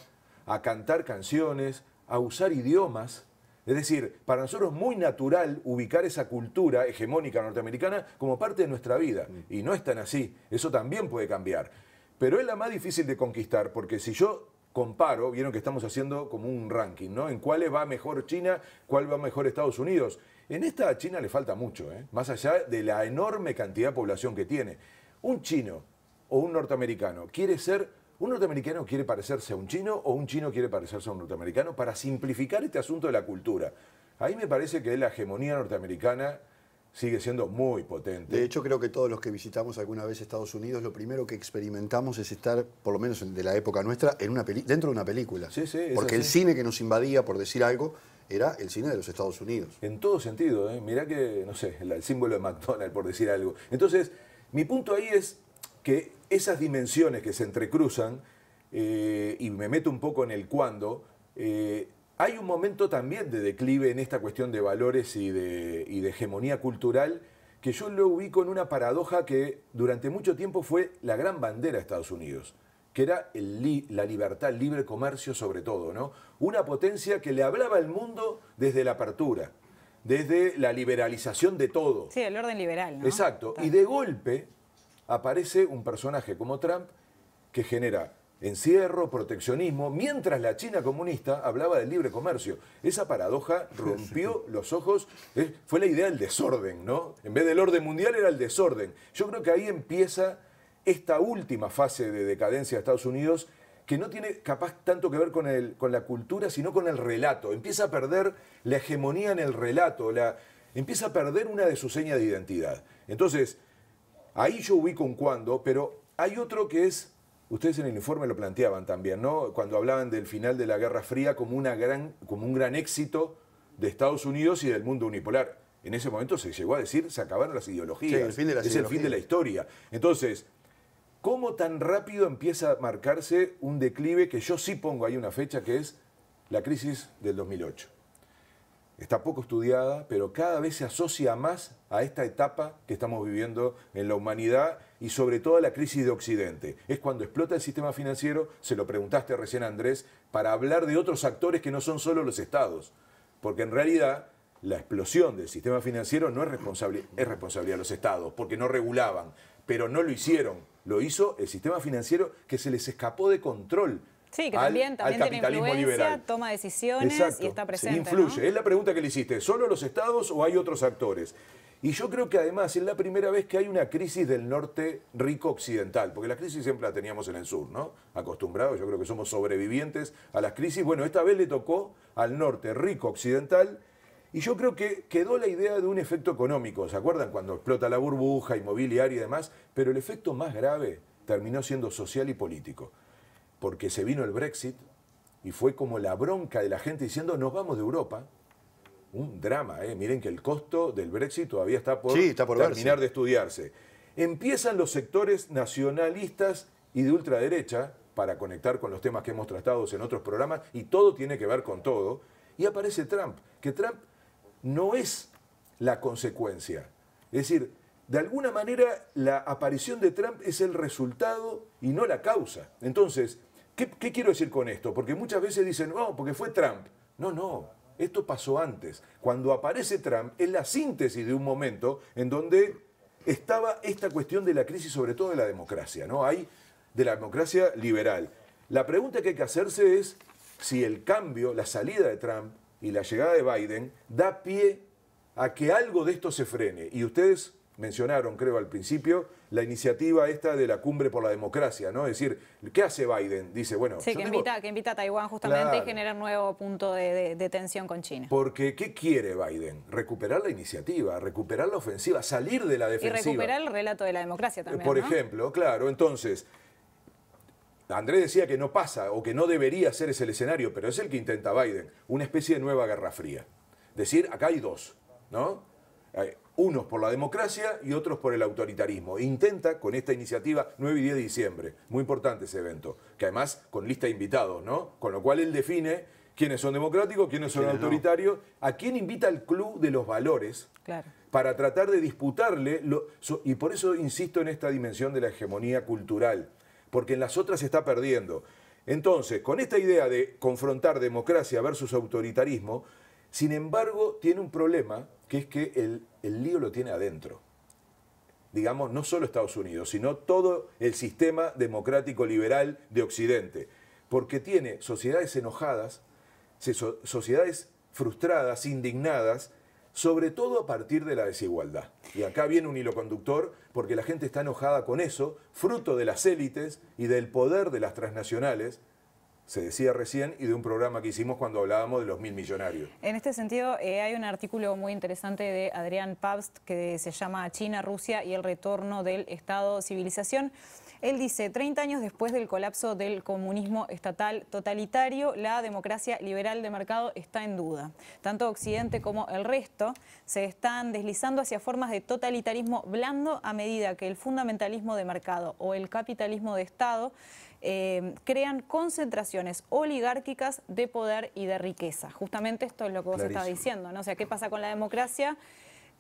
a cantar canciones, a usar idiomas. Es decir, para nosotros es muy natural ubicar esa cultura hegemónica norteamericana como parte de nuestra vida. Y no es tan así, eso también puede cambiar. Pero es la más difícil de conquistar, porque si yo comparo, vieron que estamos haciendo como un ranking, ¿no? En cuál va mejor China, cuál va mejor Estados Unidos. En esta a China le falta mucho, más allá de la enorme cantidad de población que tiene. Un chino o un norteamericano quiere ser... ¿Un norteamericano quiere parecerse a un chino o un chino quiere parecerse a un norteamericano para simplificar este asunto de la cultura? Ahí me parece que la hegemonía norteamericana sigue siendo muy potente. De hecho, creo que todos los que visitamos alguna vez Estados Unidos, lo primero que experimentamos es estar, por lo menos de la época nuestra, en dentro de una película. Sí, porque el cine que nos invadía, por decir algo, era el cine de los Estados Unidos. En todo sentido, mirá que, no sé, el símbolo de McDonald's, por decir algo. Entonces, mi punto ahí es que esas dimensiones que se entrecruzan, y me meto un poco en el cuándo, hay un momento también de declive en esta cuestión de valores y de hegemonía cultural, que yo lo ubico en una paradoja que durante mucho tiempo fue la gran bandera de Estados Unidos, que era la libertad, el libre comercio sobre todo, ¿no? Una potencia que le hablaba al mundo desde la apertura, desde la liberalización de todo. Sí, el orden liberal, ¿no? Exacto. Y de golpe aparece un personaje como Trump que genera encierro, proteccionismo, mientras la China comunista hablaba del libre comercio. Esa paradoja rompió los ojos, fue la idea del desorden, ¿no? En vez del orden mundial era el desorden. Yo creo que ahí empieza esta última fase de decadencia de Estados Unidos, que no tiene capaz tanto que ver con la cultura, sino con el relato. Empieza a perder la hegemonía en el relato, empieza a perder una de sus señas de identidad. Entonces, ahí yo ubico un cuándo, pero hay otro que es, ustedes en el informe lo planteaban también, ¿no? Cuando hablaban del final de la Guerra Fría como un gran éxito de Estados Unidos y del mundo unipolar. En ese momento se llegó a decir, se acabaron las ideologías. Sí, el fin de las es el fin de la historia. Entonces, ¿cómo tan rápido empieza a marcarse un declive que yo sí pongo ahí una fecha, que es la crisis del 2008? está poco estudiada, pero cada vez se asocia más a esta etapa que estamos viviendo en la humanidad y sobre todo a la crisis de Occidente. Es cuando explota el sistema financiero, se lo preguntaste recién a Andrés, para hablar de otros actores que no son solo los estados. Porque en realidad la explosión del sistema financiero no es responsabilidad de los estados, porque no regulaban, pero no lo hicieron. Lo hizo el sistema financiero que se les escapó de control. Sí, que también tiene influencia, liberal. Toma decisiones. Exacto. Y está presente. Influye. ¿No? Es la pregunta que le hiciste. ¿Solo los estados o hay otros actores? Y yo creo que además es la primera vez que hay una crisis del norte rico occidental, porque la crisis siempre la teníamos en el sur, ¿no? Acostumbrados, yo creo que somos sobrevivientes a las crisis. Bueno, esta vez le tocó al norte rico occidental y yo creo que quedó la idea de un efecto económico. ¿Se acuerdan cuando explota la burbuja inmobiliaria y demás? Pero el efecto más grave terminó siendo social y político, porque se vino el Brexit y fue como la bronca de la gente diciendo nos vamos de Europa. Un drama, miren que el costo del Brexit todavía está por terminar de estudiarse. Empiezan los sectores nacionalistas y de ultraderecha, para conectar con los temas que hemos tratado en otros programas, y todo tiene que ver con todo, y aparece Trump, que Trump no es la consecuencia. Es decir, de alguna manera la aparición de Trump es el resultado y no la causa. Entonces, ¿qué quiero decir con esto? Porque muchas veces dicen, no, porque fue Trump. No. Esto pasó antes. Cuando aparece Trump, es la síntesis de un momento en donde estaba esta cuestión de la crisis, sobre todo de la democracia, ¿no? Hay de la democracia liberal. La pregunta que hay que hacerse es si el cambio, la salida de Trump y la llegada de Biden da pie a que algo de esto se frene. Y ustedes mencionaron, creo, al principio, la iniciativa esta de la Cumbre por la Democracia, ¿no? Es decir, ¿qué hace Biden? Dice, bueno... Sí, que invita a Taiwán justamente y genera un nuevo punto de tensión con China. Porque, ¿qué quiere Biden? Recuperar la iniciativa, recuperar la ofensiva, salir de la defensiva. Y recuperar el relato de la democracia también, Por ¿no? ejemplo, claro, entonces... Andrés decía que no pasa o que no debería ser ese el escenario, pero es el que intenta Biden, una especie de nueva Guerra Fría. Decir, acá hay dos, ¿no? Unos por la democracia y otros por el autoritarismo. Intenta con esta iniciativa 9 y 10 de diciembre, muy importante ese evento, que además con lista de invitados, ¿no? Con lo cual él define quiénes son democráticos, quiénes son autoritarios, a quién invita al club de los valores, claro, para tratar de disputarle, y por eso insisto en esta dimensión de la hegemonía cultural, porque en las otras se está perdiendo. Entonces, con esta idea de confrontar democracia versus autoritarismo, sin embargo, tiene un problema, que es que el lío lo tiene adentro. Digamos, no solo Estados Unidos, sino todo el sistema democrático liberal de Occidente. Porque tiene sociedades enojadas, sociedades frustradas, indignadas, sobre todo a partir de la desigualdad. Y acá viene un hilo conductor, porque la gente está enojada con eso, fruto de las élites y del poder de las transnacionales, se decía recién, y de un programa que hicimos cuando hablábamos de los 1000 millonarios. En este sentido, hay un artículo muy interesante de Adrián Pabst que se llama China, Rusia y el retorno del Estado-civilización. Él dice, 30 años después del colapso del comunismo estatal totalitario, la democracia liberal de mercado está en duda. Tanto Occidente como el resto se están deslizando hacia formas de totalitarismo blando a medida que el fundamentalismo de mercado o el capitalismo de Estado crean concentraciones oligárquicas de poder y de riqueza. Justamente esto es lo que vos estabas diciendo, ¿no? O sea, ¿qué pasa con la democracia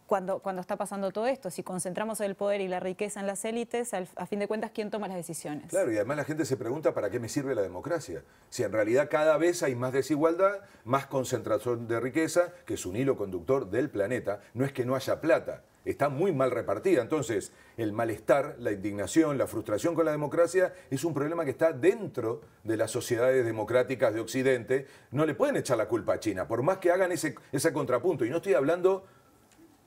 cuando está pasando todo esto? Si concentramos el poder y la riqueza en las élites, a fin de cuentas, ¿quién toma las decisiones? Claro, y además la gente se pregunta ¿para qué me sirve la democracia? Si en realidad cada vez hay más desigualdad, más concentración de riqueza, que es un hilo conductor del planeta, no es que no haya plata, está muy mal repartida. Entonces, el malestar, la indignación, la frustración con la democracia es un problema que está dentro de las sociedades democráticas de Occidente. No le pueden echar la culpa a China, por más que hagan ese contrapunto. Y no estoy hablando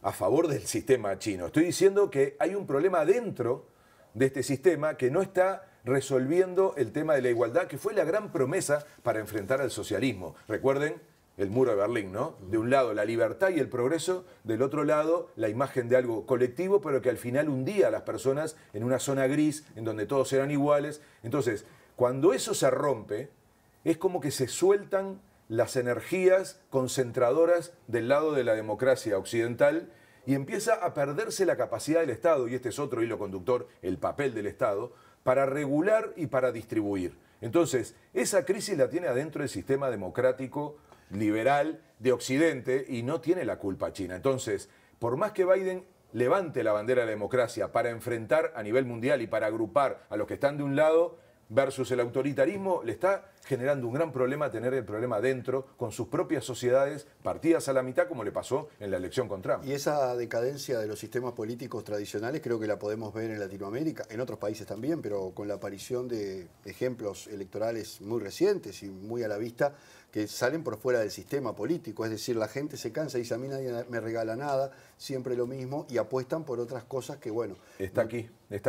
a favor del sistema chino, estoy diciendo que hay un problema dentro de este sistema que no está resolviendo el tema de la igualdad, que fue la gran promesa para enfrentar al socialismo. Recuerden el muro de Berlín, ¿no? De un lado la libertad y el progreso, del otro lado la imagen de algo colectivo, pero que al final hundía a las personas en una zona gris, en donde todos eran iguales. Entonces, cuando eso se rompe, es como que se sueltan las energías concentradoras del lado de la democracia occidental y empieza a perderse la capacidad del Estado, y este es otro hilo conductor, el papel del Estado, para regular y para distribuir. Entonces, esa crisis la tiene adentro el sistema democrático liberal de Occidente y no tiene la culpa China. Entonces, por más que Biden levante la bandera de la democracia para enfrentar a nivel mundial y para agrupar a los que están de un lado versus el autoritarismo, le está generando un gran problema tener el problema dentro con sus propias sociedades partidas a la mitad, como le pasó en la elección con Trump. Y esa decadencia de los sistemas políticos tradicionales creo que la podemos ver en Latinoamérica, en otros países también, pero con la aparición de ejemplos electorales muy recientes y muy a la vista que salen por fuera del sistema político. Es decir, la gente se cansa y dice, a mí nadie me regala nada, siempre lo mismo, y apuestan por otras cosas que, bueno... Está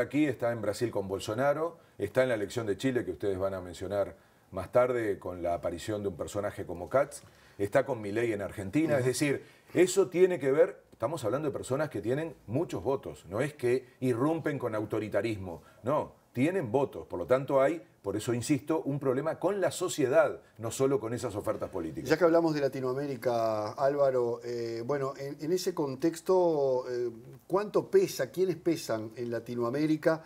aquí, está en Brasil con Bolsonaro, está en la elección de Chile, que ustedes van a mencionar más tarde, con la aparición de un personaje como Katz, está con Milei en Argentina, es decir, eso tiene que ver, estamos hablando de personas que tienen muchos votos, no es que irrumpen con autoritarismo, no, tienen votos, por lo tanto hay, por eso insisto, un problema con la sociedad, no solo con esas ofertas políticas. Ya que hablamos de Latinoamérica, Álvaro, bueno, en ese contexto, ¿cuánto pesa, quiénes pesan en Latinoamérica?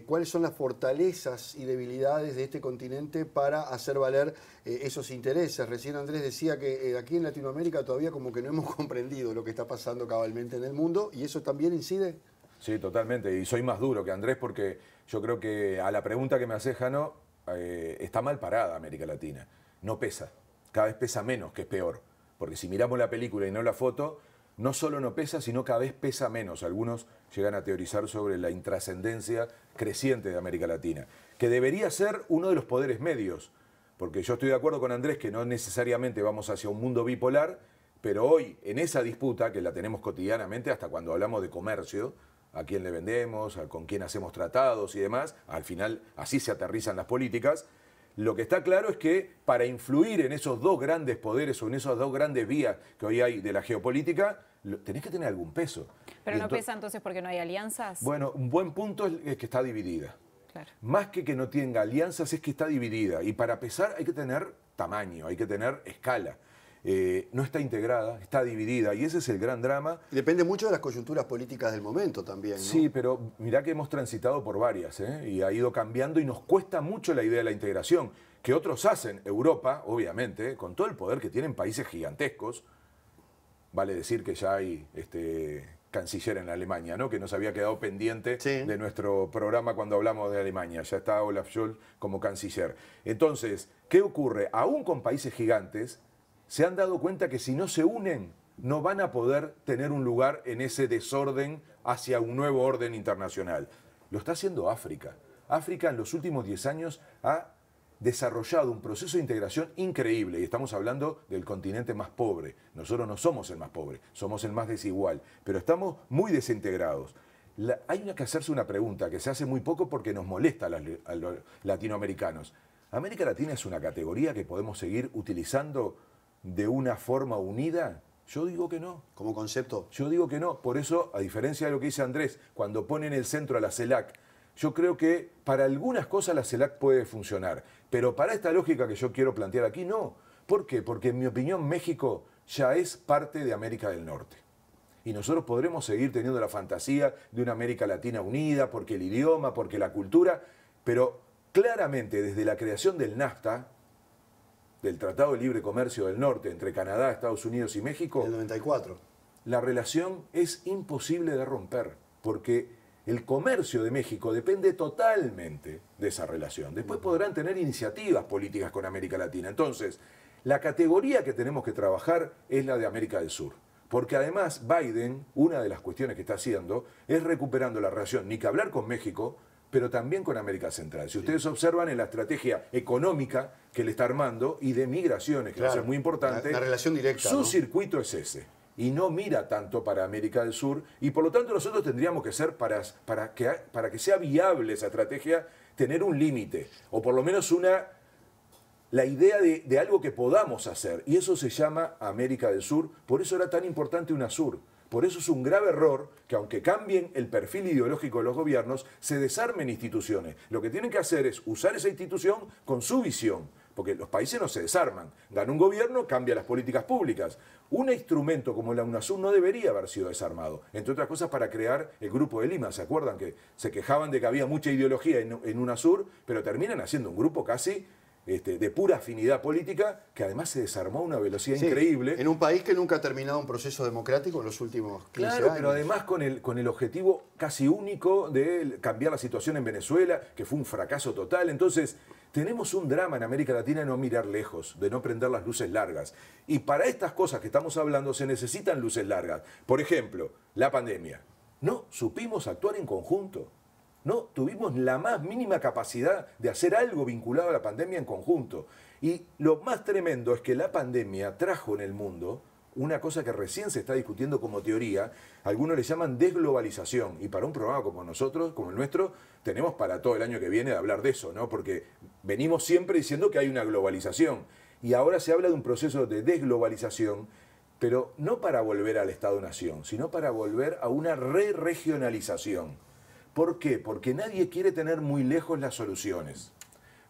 ¿Cuáles son las fortalezas y debilidades de este continente para hacer valer esos intereses? Recién Andrés decía que aquí en Latinoamérica todavía como que no hemos comprendido lo que está pasando cabalmente en el mundo, y eso también incide. Sí, totalmente, y soy más duro que Andrés porque yo creo que a la pregunta que me hace Jano, está mal parada América Latina, no pesa, cada vez pesa menos, que es peor, porque si miramos la película y no la foto, no solo no pesa, sino cada vez pesa menos. Algunos llegan a teorizar sobre la intrascendencia creciente de América Latina, que debería ser uno de los poderes medios, porque yo estoy de acuerdo con Andrés que no necesariamente vamos hacia un mundo bipolar, pero hoy en esa disputa, que la tenemos cotidianamente hasta cuando hablamos de comercio, a quién le vendemos, con quién hacemos tratados y demás, al final así se aterrizan las políticas. Lo que está claro es que para influir en esos dos grandes poderes o en esas dos grandes vías que hoy hay de la geopolítica, tenés que tener algún peso. Pero no pesa entonces porque no hay alianzas. Bueno, un buen punto es que está dividida. Claro. Más que no tenga alianzas es que está dividida. Y para pesar hay que tener tamaño, hay que tener escala. No está integrada, está dividida, y ese es el gran drama. Depende mucho de las coyunturas políticas del momento también, ¿no? Sí, pero mirá que hemos transitado por varias, y ha ido cambiando y nos cuesta mucho la idea de la integración, que otros hacen. Europa, obviamente, con todo el poder que tienen países gigantescos, vale decir que ya hay canciller en Alemania, ¿no? Que nos había quedado pendiente de nuestro programa cuando hablamos de Alemania, ya está Olaf Scholz como canciller. Entonces, ¿qué ocurre? Aún con países gigantes, se han dado cuenta que si no se unen, no van a poder tener un lugar en ese desorden hacia un nuevo orden internacional. Lo está haciendo África. África en los últimos 10 años ha desarrollado un proceso de integración increíble, y estamos hablando del continente más pobre. Nosotros no somos el más pobre, somos el más desigual, pero estamos muy desintegrados. Hay que hacerse una pregunta que se hace muy poco porque nos molesta a los latinoamericanos. ¿América Latina es una categoría que podemos seguir utilizando de una forma unida? Yo digo que no. ¿Como concepto? Yo digo que no. Por eso, a diferencia de lo que dice Andrés, cuando pone en el centro a la CELAC, yo creo que para algunas cosas la CELAC puede funcionar, pero para esta lógica que yo quiero plantear aquí, no. ¿Por qué? Porque en mi opinión México ya es parte de América del Norte. Y nosotros podremos seguir teniendo la fantasía de una América Latina unida, porque el idioma, porque la cultura, pero claramente desde la creación del NAFTA, del Tratado de Libre Comercio del Norte entre Canadá, Estados Unidos y México, el 94, la relación es imposible de romper, porque el comercio de México depende totalmente de esa relación. Después podrán tener iniciativas políticas con América Latina. Entonces, la categoría que tenemos que trabajar es la de América del Sur. Porque además Biden, una de las cuestiones que está haciendo, es recuperando la relación, ni que hablar con México, pero también con América Central. Si ustedes observan en la estrategia económica que le está armando y de migraciones, que va a ser muy importante, la relación directa, su circuito es ese. Y no mira tanto para América del Sur, y por lo tanto nosotros tendríamos que ser, para que sea viable esa estrategia, tener un límite, o por lo menos la idea de algo que podamos hacer, y eso se llama América del Sur. Por eso era tan importante UNASUR. Por eso es un grave error que, aunque cambien el perfil ideológico de los gobiernos, se desarmen instituciones. Lo que tienen que hacer es usar esa institución con su visión, porque los países no se desarman. Gana un gobierno, cambia las políticas públicas. Un instrumento como la UNASUR no debería haber sido desarmado, entre otras cosas para crear el Grupo de Lima. ¿Se acuerdan que se quejaban de que había mucha ideología en UNASUR, pero terminan haciendo un grupo casi de pura afinidad política, que además se desarmó a una velocidad increíble. En un país que nunca ha terminado un proceso democrático en los últimos 15 años. Pero además con el objetivo casi único de cambiar la situación en Venezuela, que fue un fracaso total. Entonces, tenemos un drama en América Latina de no mirar lejos, de no prender las luces largas. Y para estas cosas que estamos hablando se necesitan luces largas. Por ejemplo, la pandemia. No supimos actuar en conjunto. No tuvimos la más mínima capacidad de hacer algo vinculado a la pandemia en conjunto. Y lo más tremendo es que la pandemia trajo en el mundo una cosa que recién se está discutiendo como teoría, algunos le llaman desglobalización. Y para un programa como nosotros, como el nuestro, tenemos para todo el año que viene de hablar de eso, ¿no? Porque venimos siempre diciendo que hay una globalización. Y ahora se habla de un proceso de desglobalización, pero no para volver al Estado-Nación, sino para volver a una re-regionalización. ¿Por qué? Porque nadie quiere tener muy lejos las soluciones,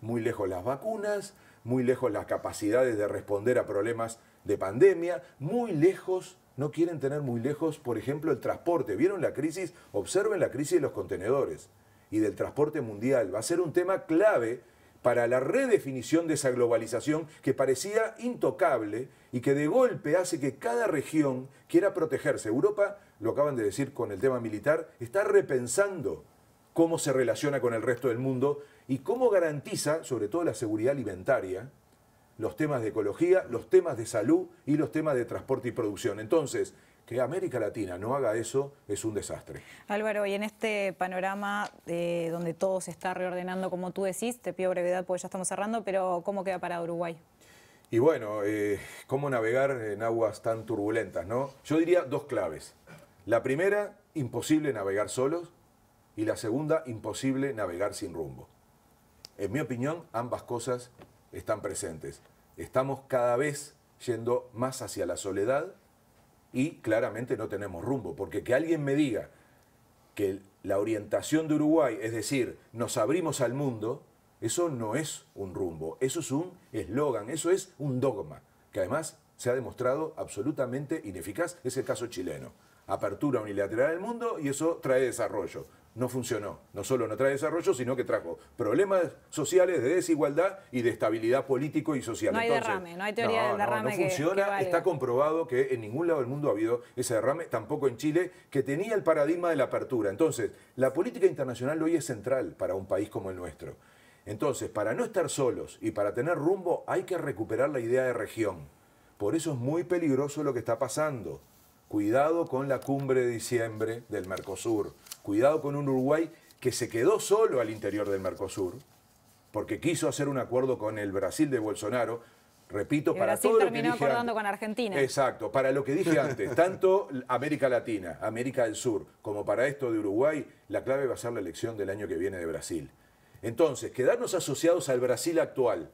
muy lejos las vacunas, muy lejos las capacidades de responder a problemas de pandemia, muy lejos, no quieren tener muy lejos, por ejemplo, el transporte. ¿Vieron la crisis? Observen la crisis de los contenedores y del transporte mundial. Va a ser un tema clave para la redefinición de esa globalización que parecía intocable y que de golpe hace que cada región quiera protegerse. Europa, lo acaban de decir con el tema militar, está repensando cómo se relaciona con el resto del mundo y cómo garantiza, sobre todo la seguridad alimentaria, los temas de ecología, los temas de salud y los temas de transporte y producción. Entonces, que América Latina no haga eso es un desastre. Álvaro, y en este panorama donde todo se está reordenando, como tú decís, te pido brevedad porque ya estamos cerrando, pero ¿cómo queda para Uruguay? Y bueno, ¿cómo navegar en aguas tan turbulentas, no? Yo diría dos claves. La primera, imposible navegar solos, y la segunda, imposible navegar sin rumbo. En mi opinión, ambas cosas están presentes. Estamos cada vez yendo más hacia la soledad, y claramente no tenemos rumbo, porque que alguien me diga que la orientación de Uruguay, es decir, nos abrimos al mundo, eso no es un rumbo, eso es un eslogan, eso es un dogma, que además se ha demostrado absolutamente ineficaz, es el caso chileno. Apertura unilateral al mundo y eso trae desarrollo. No funcionó. No solo no trae desarrollo, sino que trajo problemas sociales de desigualdad y de estabilidad político y social. No hay derrame, no hay teoría del derrame. No funciona, está comprobado que en ningún lado del mundo ha habido ese derrame, tampoco en Chile, que tenía el paradigma de la apertura. Entonces, la política internacional hoy es central para un país como el nuestro. Entonces, para no estar solos y para tener rumbo, hay que recuperar la idea de región. Por eso es muy peligroso lo que está pasando. Cuidado con la cumbre de diciembre del Mercosur. Cuidado con un Uruguay que se quedó solo al interior del Mercosur, porque quiso hacer un acuerdo con el Brasil de Bolsonaro. Repito, para todo lo que dije terminó acordando con Argentina. Exacto, para lo que dije antes, tanto América Latina, América del Sur, como para esto de Uruguay, la clave va a ser la elección del año que viene de Brasil. Entonces, quedarnos asociados al Brasil actual,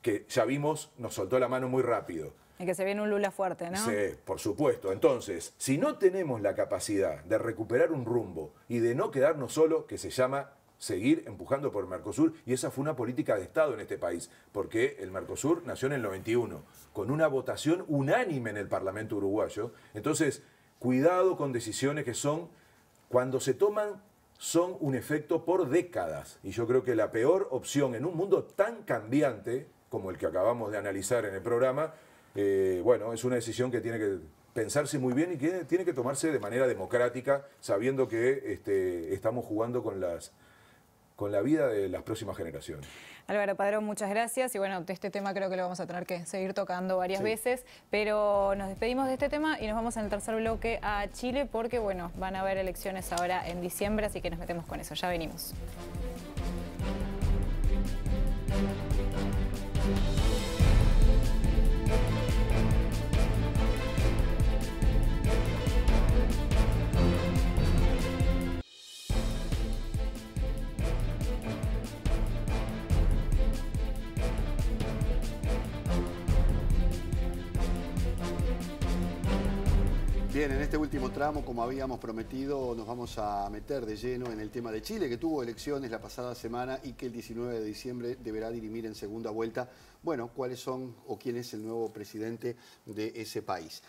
que ya vimos, nos soltó la mano muy rápido. Y que se viene un Lula fuerte, ¿no? Sí, por supuesto. Entonces, si no tenemos la capacidad de recuperar un rumbo y de no quedarnos solos, que se llama seguir empujando por el Mercosur, y esa fue una política de Estado en este país, porque el Mercosur nació en el 91, con una votación unánime en el Parlamento uruguayo. Entonces, cuidado con decisiones que son, cuando se toman, son un efecto por décadas. Y yo creo que la peor opción en un mundo tan cambiante como el que acabamos de analizar en el programa, bueno, es una decisión que tiene que pensarse muy bien y que tiene que tomarse de manera democrática, sabiendo que estamos jugando con la vida de las próximas generaciones. Álvaro Padrón, muchas gracias. Y bueno, de este tema creo que lo vamos a tener que seguir tocando varias veces, pero nos despedimos de este tema y nos vamos en el tercer bloque a Chile porque, bueno, van a haber elecciones ahora en diciembre, así que nos metemos con eso. Ya venimos. Bien, en este último tramo, como habíamos prometido, nos vamos a meter de lleno en el tema de Chile, que tuvo elecciones la pasada semana y que el 19 de diciembre deberá dirimir en segunda vuelta, bueno, cuáles son o quién es el nuevo presidente de ese país.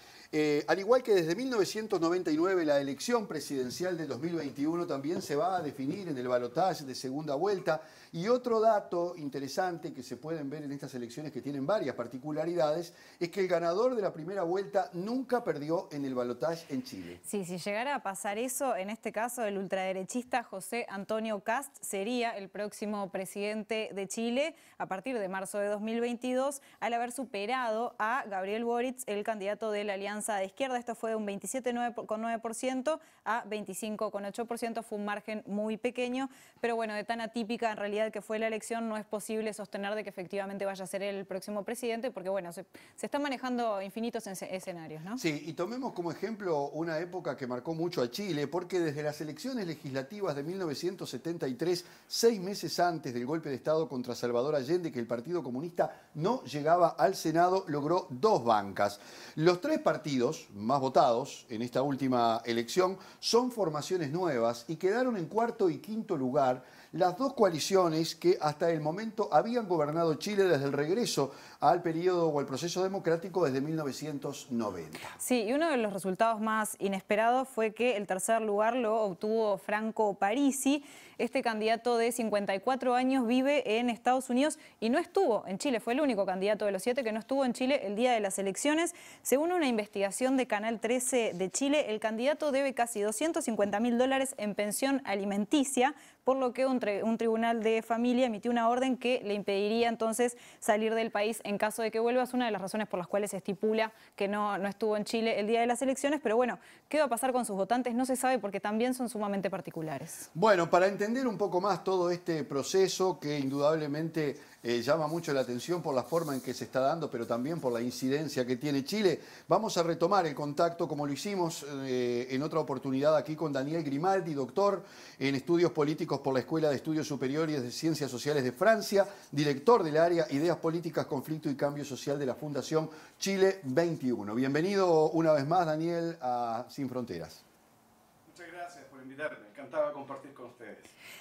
Al igual que desde 1999 la elección presidencial del 2021 también se va a definir en el balotaje de segunda vuelta. Y otro dato interesante que se pueden ver en estas elecciones, que tienen varias particularidades, es que el ganador de la primera vuelta nunca perdió en el balotaje en Chile. Sí, si llegara a pasar eso, en este caso el ultraderechista José Antonio Kast sería el próximo presidente de Chile a partir de marzo de 2022, al haber superado a Gabriel Boric, el candidato de la Alianza de Izquierda. Esto fue de un 27,9% a 25,8%, fue un margen muy pequeño, pero bueno, de tan atípica en realidad que fue la elección, no es posible sostener de que efectivamente vaya a ser el próximo presidente, porque bueno, se están manejando infinitos escenarios, ¿no? Sí, y tomemos como ejemplo una época que marcó mucho a Chile, porque desde las elecciones legislativas de 1973, 6 meses antes del golpe de Estado contra Salvador Allende, que el Partido Comunista no llegaba al Senado, logró 2 bancas. Los 3 partidos más votados en esta última elección son formaciones nuevas y quedaron en cuarto y quinto lugar las 2 coaliciones que hasta el momento habían gobernado Chile desde el regreso al periodo o al proceso democrático desde 1990. Sí, y uno de los resultados más inesperados fue que el tercer lugar lo obtuvo Franco Parisi. Este candidato de 54 años vive en Estados Unidos y no estuvo en Chile. Fue el único candidato de los 7 que no estuvo en Chile el día de las elecciones. Según una investigación de Canal 13 de Chile, el candidato debe casi $250.000 en pensión alimenticia, por lo que un tribunal de familia emitió una orden que le impediría entonces salir del país en caso de que vuelva. Es una de las razones por las cuales se estipula que no estuvo en Chile el día de las elecciones. Pero bueno, ¿qué va a pasar con sus votantes? No se sabe, porque también son sumamente particulares. Bueno, para entender un poco más todo este proceso, que indudablemente llama mucho la atención por la forma en que se está dando, pero también por la incidencia que tiene Chile, vamos a retomar el contacto como lo hicimos en otra oportunidad aquí con Daniel Grimaldi, doctor en estudios políticos por la Escuela de Estudios Superiores de Ciencias Sociales de Francia, director del área Ideas Políticas, Conflicto y Cambio Social de la Fundación Chile 21. Bienvenido una vez más, Daniel, a Sin Fronteras. Muchas gracias por invitarme, encantado de compartir con ustedes.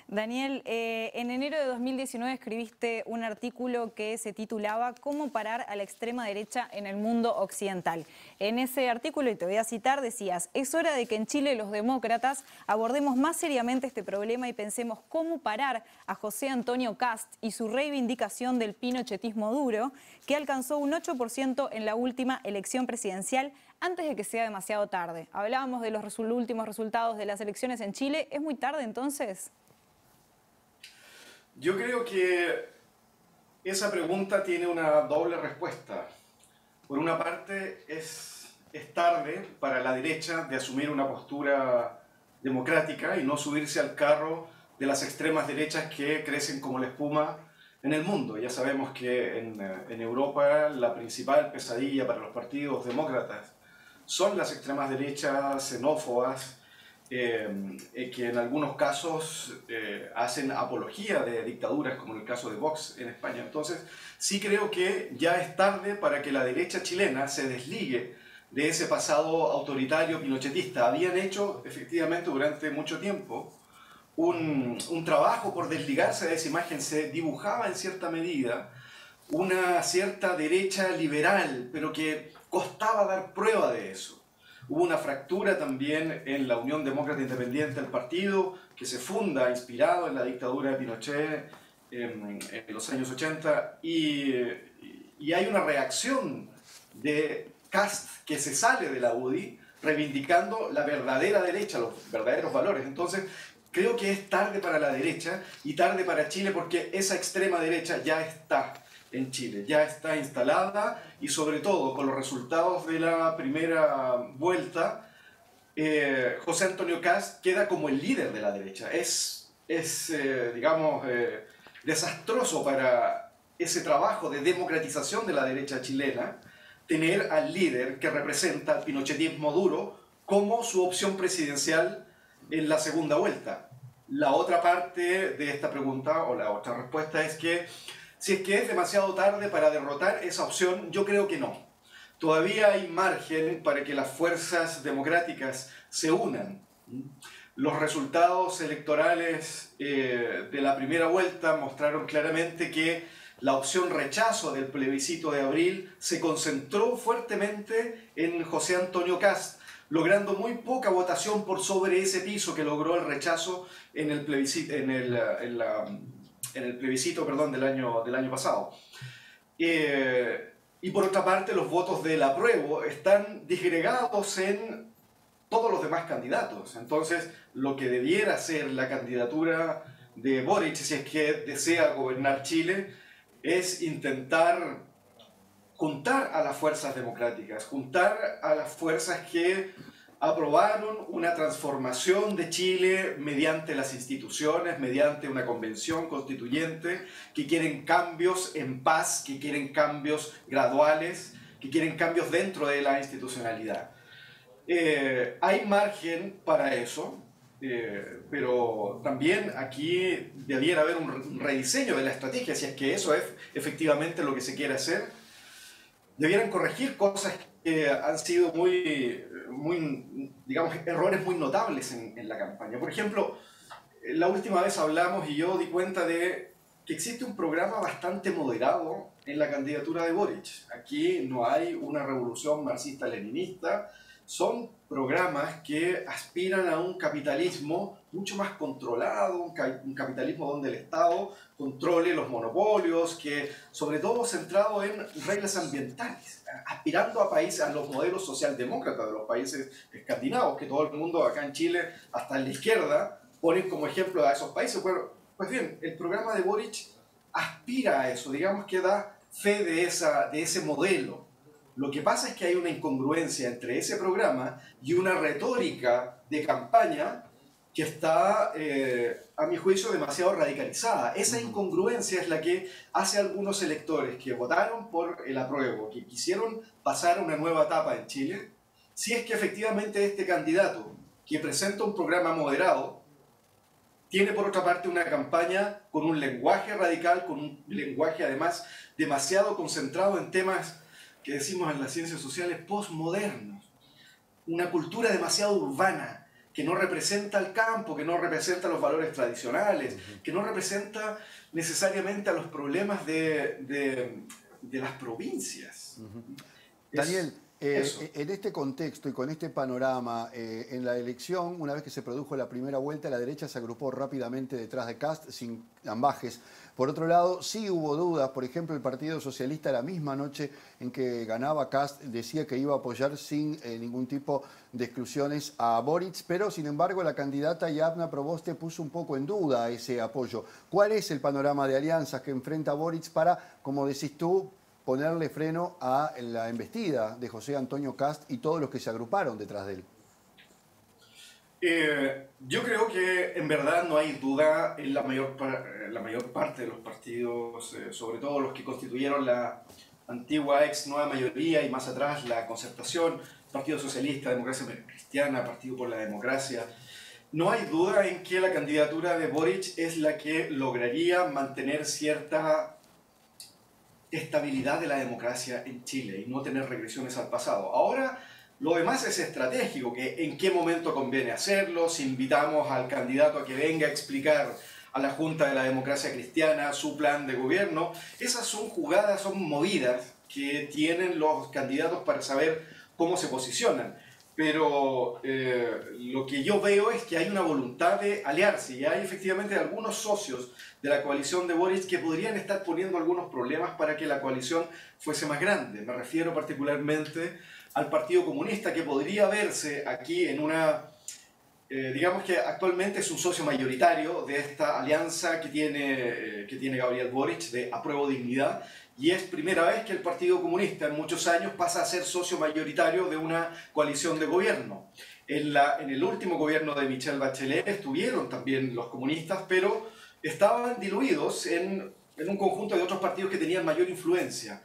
Daniel, en enero de 2019 escribiste un artículo que se titulaba ¿Cómo parar a la extrema derecha en el mundo occidental? En ese artículo, y te voy a citar, decías: es hora de que en Chile los demócratas abordemos más seriamente este problema y pensemos cómo parar a José Antonio Kast y su reivindicación del pinochetismo duro, que alcanzó un 8% en la última elección presidencial, antes de que sea demasiado tarde. Hablábamos de los últimos resultados de las elecciones en Chile. ¿Es muy tarde entonces? Yo creo que esa pregunta tiene una doble respuesta. Por una parte, es tarde para la derecha de asumir una postura democrática y no subirse al carro de las extremas derechas que crecen como la espuma en el mundo. Ya sabemos que en Europa la principal pesadilla para los partidos demócratas son las extremas derechas xenófobas, que en algunos casos hacen apología de dictaduras, como en el caso de Vox en España. Entonces, sí creo que ya es tarde para que la derecha chilena se desligue de ese pasado autoritario pinochetista. Habían hecho, efectivamente, durante mucho tiempo un trabajo por desligarse de esa imagen. Se dibujaba en cierta medida una cierta derecha liberal, pero que costaba dar prueba de eso. Hubo una fractura también en la Unión Demócrata Independiente, el partido que se funda inspirado en la dictadura de Pinochet en los años 80, y hay una reacción de Kast que se sale de la UDI reivindicando la verdadera derecha, los verdaderos valores. Entonces, creo que es tarde para la derecha y tarde para Chile, porque esa extrema derecha ya está en Chile, ya está instalada, y sobre todo con los resultados de la primera vuelta, José Antonio Kast queda como el líder de la derecha. Es desastroso para ese trabajo de democratización de la derecha chilena tener al líder que representa el pinochetismo duro como su opción presidencial en la segunda vuelta. La otra parte de esta pregunta, o la otra respuesta, es que si es que es demasiado tarde para derrotar esa opción, yo creo que no. Todavía hay margen para que las fuerzas democráticas se unan. Los resultados electorales de la primera vuelta mostraron claramente que la opción rechazo del plebiscito de abril se concentró fuertemente en José Antonio Kast, logrando muy poca votación por sobre ese piso que logró el rechazo en el plebiscito, perdón, del año pasado. Y por otra parte, los votos del apruebo están disgregados en todos los demás candidatos. Entonces, lo que debiera ser la candidatura de Boric, si es que desea gobernar Chile, es intentar juntar a las fuerzas democráticas, juntar a las fuerzas que aprobaron una transformación de Chile mediante las instituciones, mediante una convención constituyente, que quieren cambios en paz, que quieren cambios graduales, que quieren cambios dentro de la institucionalidad. Hay margen para eso, pero también aquí debiera haber un rediseño de la estrategia, si es que eso es efectivamente lo que se quiere hacer. Debieran corregir cosas que han sido digamos, errores muy notables en la campaña. Por ejemplo, la última vez hablamos y yo di cuenta de que existe un programa bastante moderado en la candidatura de Boric. Aquí no hay una revolución marxista-leninista, son programas que aspiran a un capitalismo mucho más controlado, un capitalismo donde el Estado controle los monopolios, que sobre todo centrado en reglas ambientales, aspirando a los modelos socialdemócratas de los países escandinavos, que todo el mundo acá en Chile, hasta en la izquierda, ponen como ejemplo a esos países. Bueno, pues bien, el programa de Boric aspira a eso, digamos que da fe de ese modelo. Lo que pasa es que hay una incongruencia entre ese programa y una retórica de campaña que está, a mi juicio, demasiado radicalizada. Esa incongruencia es la que hace a algunos electores que votaron por el apruebo, que quisieron pasar a una nueva etapa en Chile, si es que efectivamente este candidato, que presenta un programa moderado, tiene por otra parte una campaña con un lenguaje radical, con un lenguaje además demasiado concentrado en temas que decimos en las ciencias sociales postmodernos, una cultura demasiado urbana, que no representa al campo, que no representa los valores tradicionales, que no representa necesariamente a los problemas de las provincias. Daniel, en este contexto y con este panorama, en la elección, una vez que se produjo la primera vuelta, la derecha se agrupó rápidamente detrás de Kast, sin ambajes. Por otro lado, sí hubo dudas. Por ejemplo, el Partido Socialista, la misma noche en que ganaba Kast, decía que iba a apoyar sin ningún tipo de exclusiones a Boric, pero sin embargo la candidata Yasna Proboste puso un poco en duda ese apoyo. ¿Cuál es el panorama de alianzas que enfrenta Boric para, como decís tú, ponerle freno a la embestida de José Antonio Kast y todos los que se agruparon detrás de él? Yo creo que en verdad no hay duda en la mayor parte de los partidos, sobre todo los que constituyeron la antigua ex nueva mayoría y más atrás la Concertación, Partido Socialista, Democracia Cristiana, Partido por la Democracia. No hay duda en que la candidatura de Boric es la que lograría mantener cierta estabilidad de la democracia en Chile y no tener regresiones al pasado. Ahora, lo demás es estratégico, que en qué momento conviene hacerlo, si invitamos al candidato a que venga a explicar a la Junta de la Democracia Cristiana su plan de gobierno. Esas son jugadas, son movidas que tienen los candidatos para saber cómo se posicionan. Pero lo que yo veo es que hay una voluntad de aliarse y hay efectivamente algunos socios de la coalición de Boric que podrían estar poniendo algunos problemas para que la coalición fuese más grande. Me refiero particularmente al Partido Comunista, que podría verse aquí en una, digamos que actualmente es un socio mayoritario de esta alianza que tiene Gabriel Boric de Apruebo Dignidad, y es primera vez que el Partido Comunista en muchos años pasa a ser socio mayoritario de una coalición de gobierno. En el último gobierno de Michelle Bachelet estuvieron también los comunistas, pero estaban diluidos en un conjunto de otros partidos que tenían mayor influencia.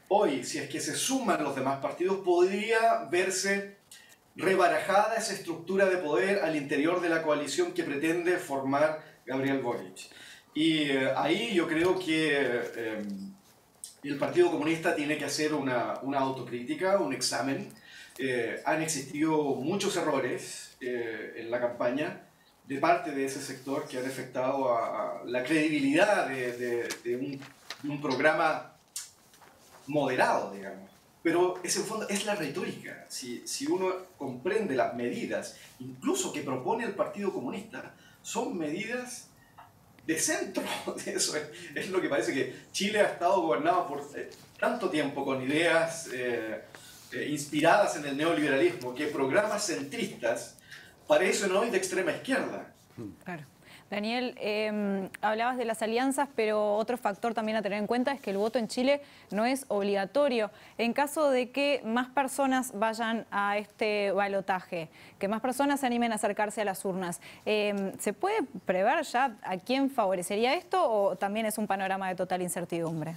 Hoy, si es que se suman los demás partidos, podría verse rebarajada esa estructura de poder al interior de la coalición que pretende formar Gabriel Boric. Y ahí yo creo que el Partido Comunista tiene que hacer una autocrítica, un examen. Han existido muchos errores en la campaña de parte de ese sector que han afectado a la credibilidad de un un programa moderado, digamos. Pero ese en fondo es la retórica. Si uno comprende las medidas, incluso que propone el Partido Comunista, son medidas de centro. Eso es lo que parece que Chile ha estado gobernado por tanto tiempo con ideas inspiradas en el neoliberalismo, que programas centristas parecen hoy de extrema izquierda. Claro. Daniel, hablabas de las alianzas, pero otro factor también a tener en cuenta es que el voto en Chile no es obligatorio. En caso de que más personas vayan a este balotaje, que más personas se animen a acercarse a las urnas, ¿se puede prever ya a quién favorecería esto o también es un panorama de total incertidumbre?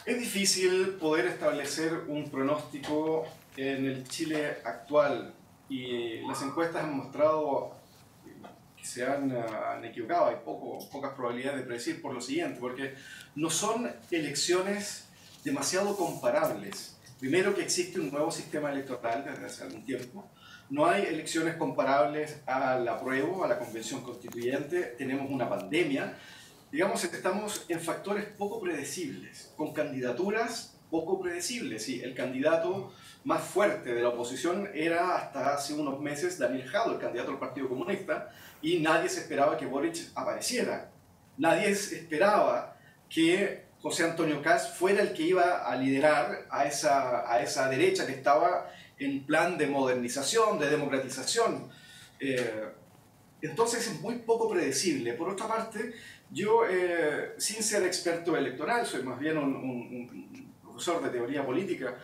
Es difícil poder establecer un pronóstico en el Chile actual y las encuestas han mostrado que se han equivocado. Hay pocas probabilidades de predecir por lo siguiente, porque no son elecciones demasiado comparables. Primero, que existe un nuevo sistema electoral desde hace algún tiempo. No hay elecciones comparables al apruebo, a la convención constituyente. Tenemos una pandemia. Digamos, estamos en factores poco predecibles, con candidaturas poco predecibles. Sí, el candidato más fuerte de la oposición era hasta hace unos meses Daniel Jadot, el candidato del Partido Comunista, y nadie se esperaba que Boric apareciera. Nadie esperaba que José Antonio Kast fuera el que iba a liderar a esa derecha que estaba en plan de modernización, de democratización. Entonces es muy poco predecible. Por otra parte, yo, sin ser experto electoral, soy más bien un profesor de teoría política,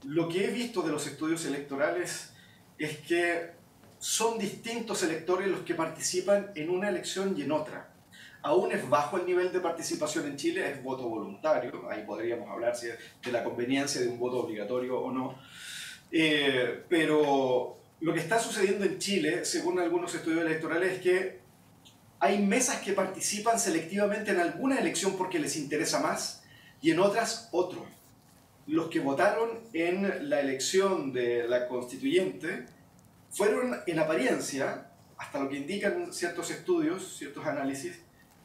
lo que he visto de los estudios electorales es que son distintos electores los que participan en una elección y en otra. Aún es bajo el nivel de participación en Chile, es voto voluntario, ahí podríamos hablar de la conveniencia de un voto obligatorio o no. Pero lo que está sucediendo en Chile, según algunos estudios electorales, es que hay mesas que participan selectivamente en alguna elección porque les interesa más y en otras otro. Los que votaron en la elección de la constituyente fueron, en apariencia, hasta lo que indican ciertos estudios, ciertos análisis,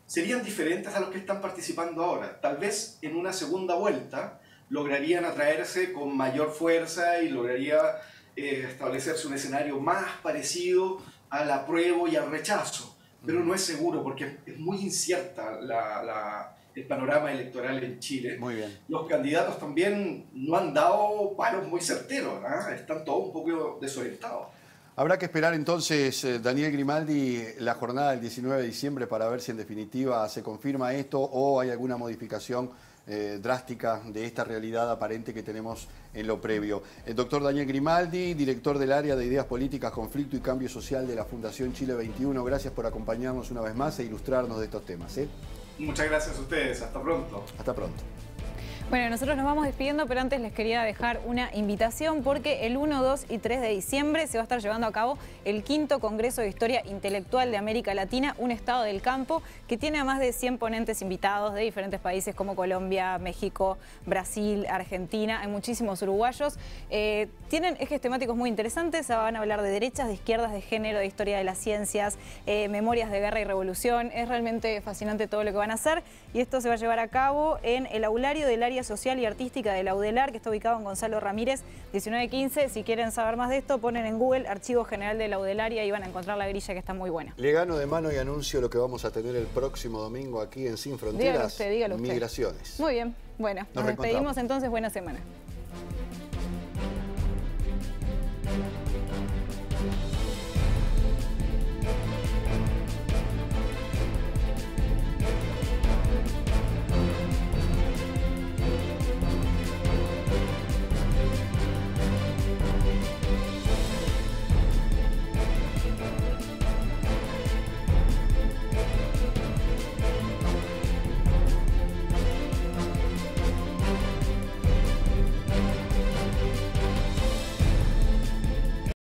serían diferentes a los que están participando ahora. Tal vez en una segunda vuelta lograrían atraerse con mayor fuerza y lograría establecerse un escenario más parecido al apruebo y al rechazo. Pero no es seguro porque es muy incierta el panorama electoral en Chile. Muy bien. Los candidatos también no han dado palos muy certeros, ¿eh? Están todos un poco desorientados. Habrá que esperar entonces, Daniel Grimaldi, la jornada del 19 de diciembre para ver si en definitiva se confirma esto o hay alguna modificación drástica de esta realidad aparente que tenemos en lo previo. El doctor Daniel Grimaldi, director del área de Ideas Políticas, Conflicto y Cambio Social de la Fundación Chile 21, gracias por acompañarnos una vez más e ilustrarnos de estos temas. Muchas gracias a ustedes. Hasta pronto. Hasta pronto. Bueno, nosotros nos vamos despidiendo, pero antes les quería dejar una invitación porque el 1, 2 y 3 de diciembre se va a estar llevando a cabo el 5º Congreso de Historia Intelectual de América Latina, un estado del campo, que tiene a más de 100 ponentes invitados de diferentes países como Colombia, México, Brasil, Argentina, hay muchísimos uruguayos. Tienen ejes temáticos muy interesantes, van a hablar de derechas, de izquierdas, de género, de historia de las ciencias, memorias de guerra y revolución. Es realmente fascinante todo lo que van a hacer y esto se va a llevar a cabo en el aulario del área social y artística de la UDELAR, que está ubicado en Gonzalo Ramírez, 1915. Si quieren saber más de esto, ponen en Google Archivo General de la UDELAR y ahí van a encontrar la grilla que está muy buena. Le gano de mano y anuncio lo que vamos a tener el próximo domingo aquí en Sin Fronteras. Dígalo usted. Migraciones. Muy bien. Bueno, nos despedimos entonces. Buena semana.